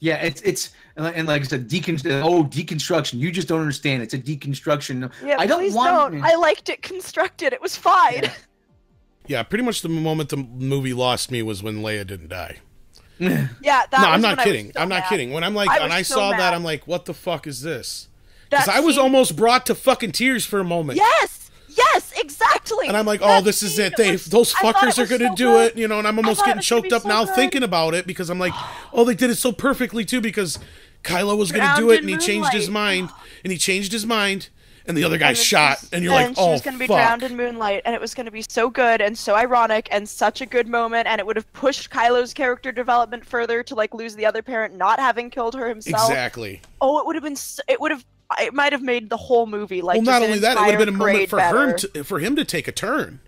Yeah, it's and like I said, deconstruction. You just don't understand. It's a deconstruction. Yeah, I don't want. I liked it constructed. It was fine. Yeah, pretty much the moment the movie lost me was when Leia didn't die. Yeah, I'm not kidding. I'm not kidding. When I'm like, when I saw that, I'm like, what the fuck is this? Because I was almost brought to fucking tears for a moment. Yes, exactly. And I'm like, oh, this is it. Those fuckers are gonna do it, you know. And I'm almost getting choked up now thinking about it because I'm like, oh, they did it so perfectly too because Kylo was gonna do it and he changed his mind and the other guy shot, and you're like, oh, fuck. And she was going to be drowned in moonlight, and it was going to be so good and so ironic and such a good moment, and it would have pushed Kylo's character development further to, like, lose the other parent not having killed her himself. Exactly. Oh, it might have made the whole movie, like, well, not only that, it would have been a moment for him to take a turn.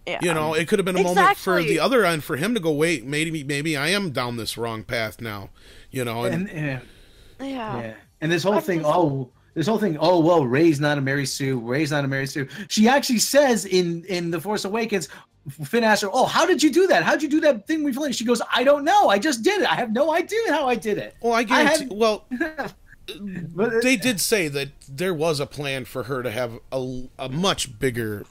Yeah. You know, it could have been a moment for the other end, for him to go, wait, maybe I am down this wrong path now. You know, and this whole thing, oh, well, Rey's not a Mary Sue. She actually says in The Force Awakens, Finn asks her, oh, how did you do that? How'd you do that thing with Flynn? She goes, I don't know. I just did it. I have no idea how I did it. Well, I guarantee, they did say that there was a plan for her to have a much bigger,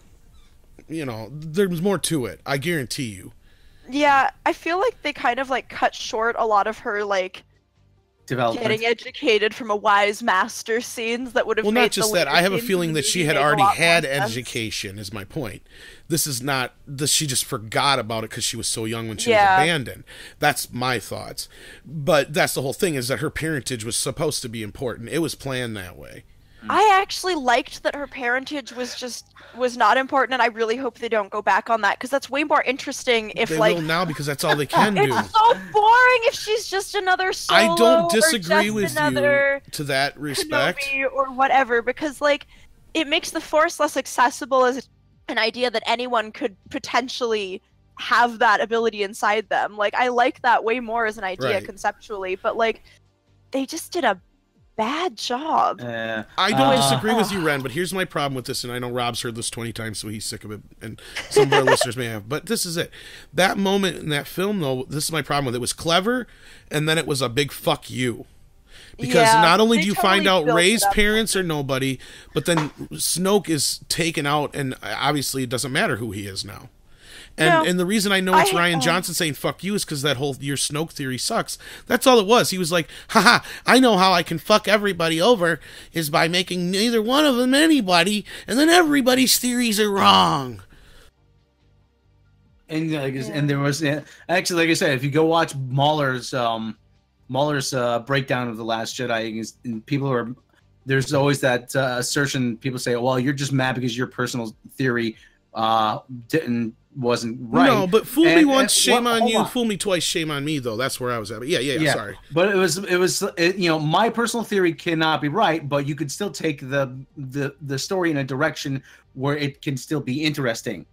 you know, there was more to it. I guarantee you. Yeah, I feel like they kind of, like, cut short a lot of her, like, getting educated from a wise master scenes that would have made not just that. I have a feeling that she had already had education, is my point. This is not she just forgot about it because she was so young when she was abandoned. That's my thoughts. But that's the whole thing, is that her parentage was supposed to be important. It was planned that way. I actually liked that her parentage was not important, and I really hope they don't go back on that, because that's way more interesting if, they like... will now, because that's all they can do. It's so boring if she's just another Solo, I don't disagree with you to that respect. Kenobi or whatever, because, like, it makes the Force less accessible as an idea that anyone could potentially have that ability inside them. Like, I like that way more as an idea conceptually, but, like, they just did a bad job. I don't disagree with you, Ren, but here's my problem with this, and I know Rob's heard this 20 times, so he's sick of it, and some of our listeners may have, but this is it. That moment in that film, though, this is my problem with it. It was clever, and then it was a big fuck you. Because not only do you find out Rey's parents are nobody, but then Snoke is taken out, and obviously it doesn't matter who he is now. And the reason I know it's Ryan Johnson saying fuck you is because that whole your Snoke theory sucks. That's all it was. He was like, haha, I know how I can fuck everybody over is by making neither one of them anybody, and then everybody's theories are wrong. And and there was actually, like I said, if you go watch Mahler's breakdown of The Last Jedi, and people are there's always that assertion. People say, "Well, you're just mad because your personal theory wasn't right." No, but fool me once, shame on you. Fool me twice, shame on me. Though that's where I was at. Yeah. Sorry, but it was my personal theory cannot be right, but you could still take the story in a direction where it can still be interesting.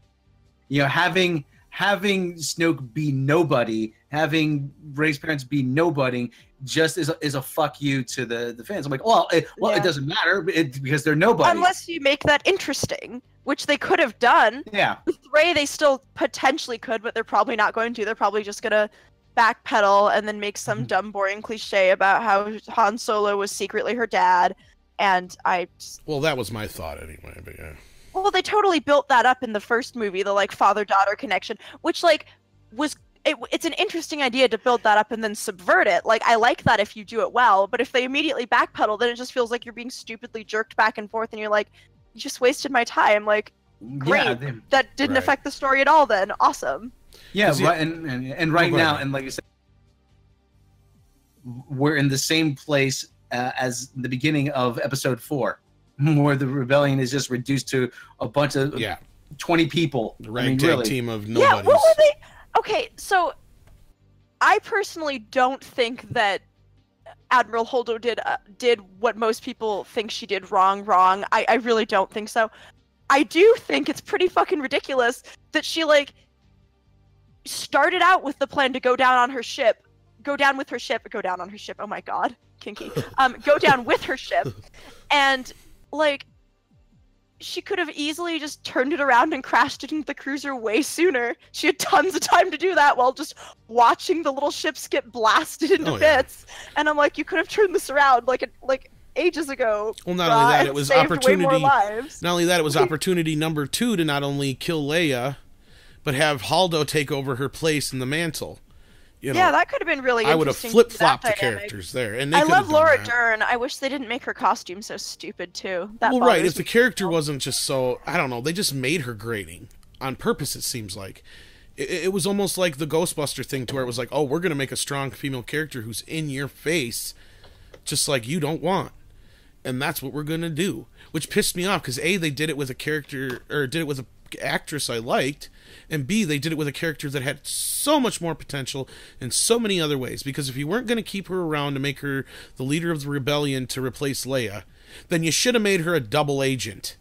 Having Snoke be nobody, having Rey's parents be nobody, just is a fuck you to the fans. I'm like, it doesn't matter because they're nobody. Unless you make that interesting, which they could have done. Yeah. With Rey, they still potentially could, but they're probably not going to. They're probably just gonna backpedal and then make some dumb, boring cliche about how Han Solo was secretly her dad. And well, that was my thought anyway. But yeah. Well, they totally built that up in the first movie, the father-daughter connection, which it's an interesting idea to build that up and then subvert it. I like that if you do it well, but if they immediately backpedal, then it just feels like you're being stupidly jerked back and forth, and you're like, you just wasted my time. Great, that didn't affect the story at all. Then awesome. Yeah, right. And right now, and like you said, we're in the same place as the beginning of Episode 4. Where the rebellion is just reduced to a bunch of 20 people. The ragtag team of nobodies. Yeah, what were they? Okay, so I personally don't think that Admiral Holdo did what most people think she did wrong. I really don't think so. I do think it's pretty fucking ridiculous that she started out with the plan to go down on her ship, go down with her ship. Oh my god, kinky. Go down with her ship, and she could have easily just turned it around and crashed it into the cruiser way sooner. She had tons of time to do that while just watching the little ships get blasted into bits. And I'm like, you could have turned this around ages ago. Well, not only that, it was opportunity. Not only that, it was opportunity number 2 to not only kill Leia, but have Holdo take over her place in the mantle. Yeah, that could have been really interesting. I would have flip-flopped the characters there. And I love Laura Dern. I wish they didn't make her costume so stupid, too. Right. If the character wasn't just so... I don't know. They just made her grating. On purpose, it seems like. It was almost like the Ghostbuster thing to where it was like, oh, we're going to make a strong female character who's in your face, just like you don't want. And that's what we're going to do. Which pissed me off, because A, they did it with a character... Or did it with an actress I liked... And B, they did it with a character that had so much more potential in so many other ways. Because if you weren't going to keep her around to make her the leader of the rebellion to replace Leia, then you should have made her a double agent.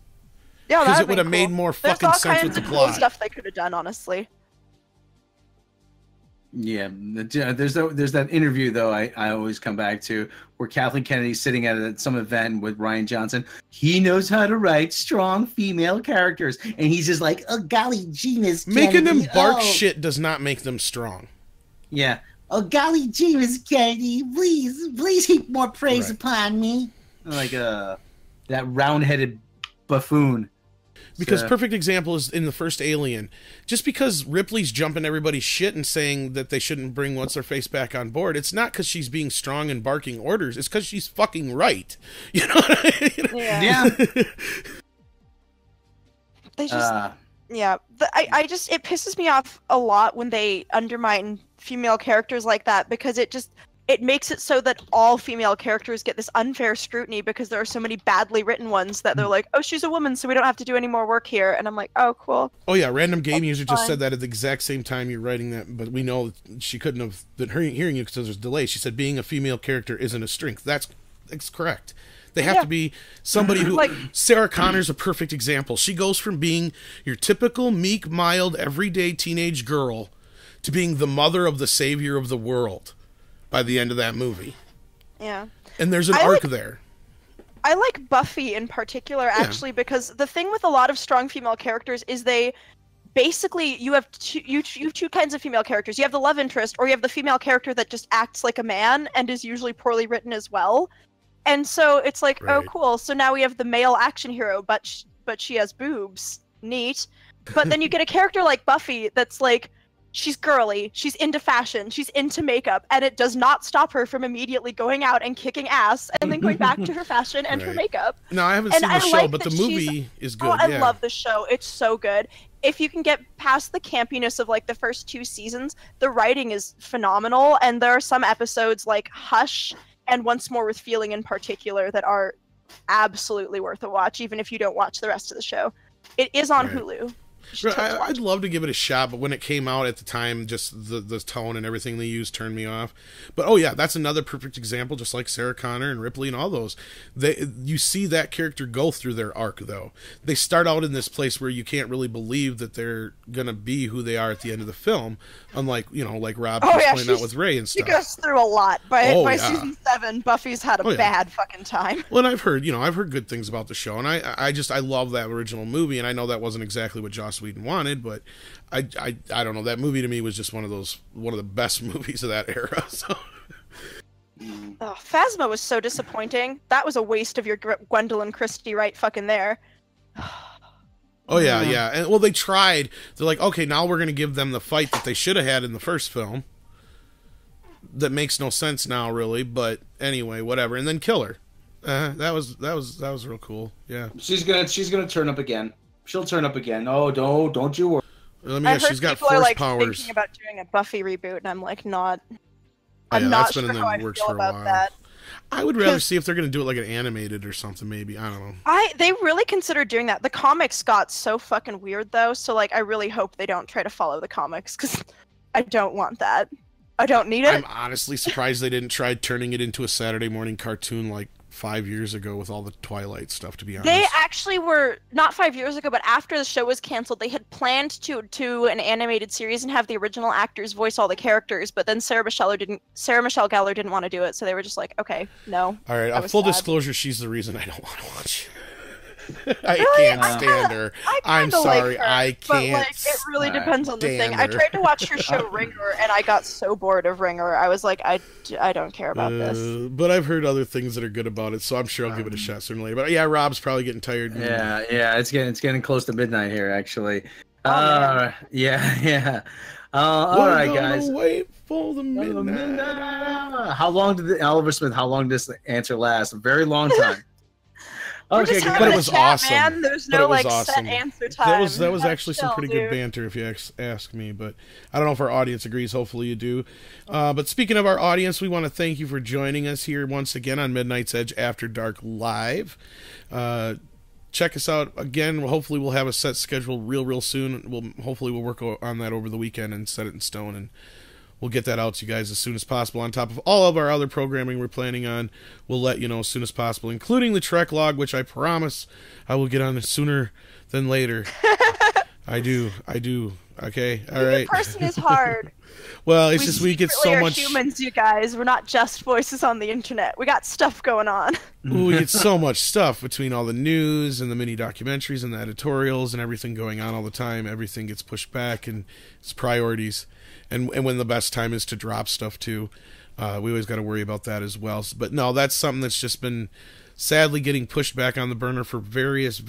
Yeah, because it would have made more fucking sense with the plot. There's all kinds of cool stuff they could have done, honestly. Yeah, there's that interview though I always come back to where Kathleen Kennedy's sitting at some event with Ryan Johnson. He knows how to write strong female characters, and he's just like, oh golly gee, Miss Kennedy. Making them bark shit does not make them strong. Yeah. Oh golly gee, Miss Kennedy, please heap more praise upon me. Like that round-headed buffoon. Because perfect example is in the first Alien. Just because Ripley's jumping everybody's shit and saying that they shouldn't bring what's-her-face back on board, it's not because she's being strong and barking orders. It's because she's fucking right. You know what I mean? Yeah. They just... it pisses me off a lot when they undermine female characters like that, because it makes it so that all female characters get this unfair scrutiny because there are so many badly written ones that they're like, oh, she's a woman, so we don't have to do any more work here. And I'm like, oh, cool. Oh, yeah, random game user just said that at the exact same time you're writing that, but we know she couldn't have been hearing you because there's a delay. She said being a female character isn't a strength. That's correct. They have to be somebody who... Sarah Connor's a perfect example. She goes from being your typical meek, mild, everyday teenage girl to being the mother of the savior of the world. By the end of that movie. Yeah. And there's an arc there. I like Buffy in particular, actually, because the thing with a lot of strong female characters is they basically, you have two kinds of female characters. You have the love interest, or you have the female character that just acts like a man and is usually poorly written as well. And so it's like, oh, cool. So now we have the male action hero, but she has boobs. Neat. But then you get a character like Buffy that's like, she's girly, she's into fashion, she's into makeup, and it does not stop her from immediately going out and kicking ass and then going back to her fashion and her makeup. No, I haven't seen the show, but the movie is good. Oh, I love the show. It's so good. If you can get past the campiness of like the first 2 seasons, the writing is phenomenal, and there are some episodes like Hush and Once More with Feeling in particular that are absolutely worth a watch, even if you don't watch the rest of the show. It is on Hulu. I'd love to give it a shot, but when it came out at the time, just the tone and everything they used turned me off. But oh yeah, that's another perfect example, just like Sarah Connor and Ripley and all those. You see that character go through their arc, though. They start out in this place where you can't really believe that they're gonna be who they are at the end of the film, unlike, you know, like Rob was pointing out with Ray and stuff. She goes through a lot. By season 7, Buffy's had a bad fucking time. Well, and I've heard good things about the show, and I love that original movie, and I know that wasn't exactly what Joss Whedon wanted, but I don't know, that movie to me was just one of the best movies of that era. So Phasma was so disappointing. That was a waste of your Gwendolyn Christie right fucking there. Oh yeah. And well, they tried. They're like, okay, now we're gonna give them the fight that they should have had in the first film. That makes no sense now, really. But anyway, whatever. And then kill her. That was real cool. Yeah. She's gonna turn up again. She'll turn up again. Oh, don't you worry. Let me guess, she's got force powers. Thinking about doing a Buffy reboot, and I'm like, not. I'm not that's been sure in the how I works feel for a about while. that. I would rather see if they're going to do it like an animated or something, maybe. I don't know. They really considered doing that. The comics got so fucking weird, though, so, like, I really hope they don't try to follow the comics, because I don't want that. I don't need it. I'm honestly surprised they didn't try turning it into a Saturday morning cartoon like 5 years ago with all the Twilight stuff, to be honest. They actually were, not 5 years ago, but after the show was canceled, they had planned to do an animated series and have the original actors voice all the characters, but then Sarah Michelle Gellar didn't want to do it, so they were just like, okay, no. All right, full disclosure, she's the reason I don't want to watch it. I can't stand her. I'm sorry, I can't. But like, it really depends on the thing. I tried to watch her show Ringer, and I got so bored of Ringer. I was like, I don't care about this. But I've heard other things that are good about it, so I'm sure I'll give it a shot sooner or later. But yeah, Rob's probably getting tired. Yeah, it's getting close to midnight here, actually. Oh, yeah. All right, guys. Wait for the midnight. How long did Oliver Smith? How long did this answer last? A very long time. Okay, but it was awesome. Man. There's no set answer time. That was actually some pretty good banter, if you ask me. But I don't know if our audience agrees. Hopefully you do. But speaking of our audience, we want to thank you for joining us here once again on Midnight's Edge After Dark Live. Check us out again. Hopefully we'll have a set schedule real soon. Hopefully we'll work on that over the weekend and set it in stone, and we'll get that out to you guys as soon as possible. On top of all of our other programming we're planning on, we'll let you know as soon as possible, including the Trek log, which I promise I will get on sooner than later. I do. Okay, all right. Being a person is hard. Well, it's just we get so much. Humans, you guys. We're not just voices on the internet. We got stuff going on. We get so much stuff between all the news and the mini documentaries and the editorials and everything going on all the time. Everything gets pushed back, and it's priorities. And when the best time is to drop stuff too. We always got to worry about that as well. But no, that's something that's just been sadly getting pushed back on the burner for various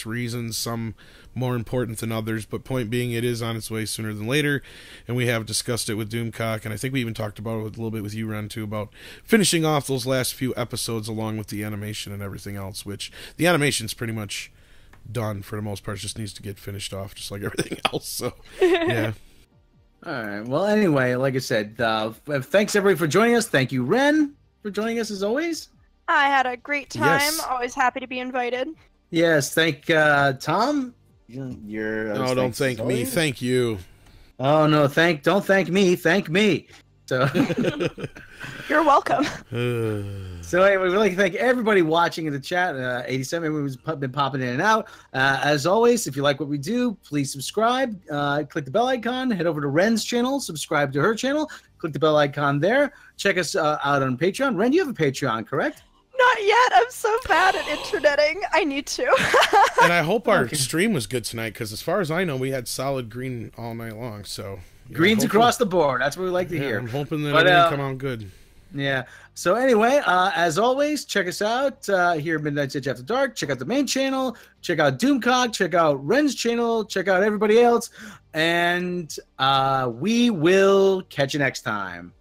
reasons, some more important than others. But point being, it is on its way sooner than later, and we have discussed it with Doomcock, and I think we even talked about it a little bit with you, Ren, too, about finishing off those last few episodes along with the animation and everything else, which the animation's pretty much done for the most part. It just needs to get finished off just like everything else. So, yeah. All right. Well, anyway, like I said, thanks everybody for joining us. Thank you, Ren, for joining us as always. I had a great time. Yes. Always happy to be invited. Yes. Thank Tom. No, don't thank me. Thank you. Oh no, don't thank me. Thank me. So you're welcome. So anyway, we'd like to thank everybody watching in the chat. 87, everyone's been popping in and out. As always, if you like what we do, please subscribe. Click the bell icon. Head over to Ren's channel. Subscribe to her channel. Click the bell icon there. Check us out on Patreon. Ren, you have a Patreon, correct? Not yet. I'm so bad at interneting. I need to. And I hope our stream was good tonight, because as far as I know, we had solid green all night long. So greens across the board. That's what we like to hear. I'm hoping that everything come out good. Yeah. So anyway, as always, check us out here at Midnight Edge After Dark. Check out the main channel. Check out Doomcock. Check out Ren's channel. Check out everybody else. And we will catch you next time.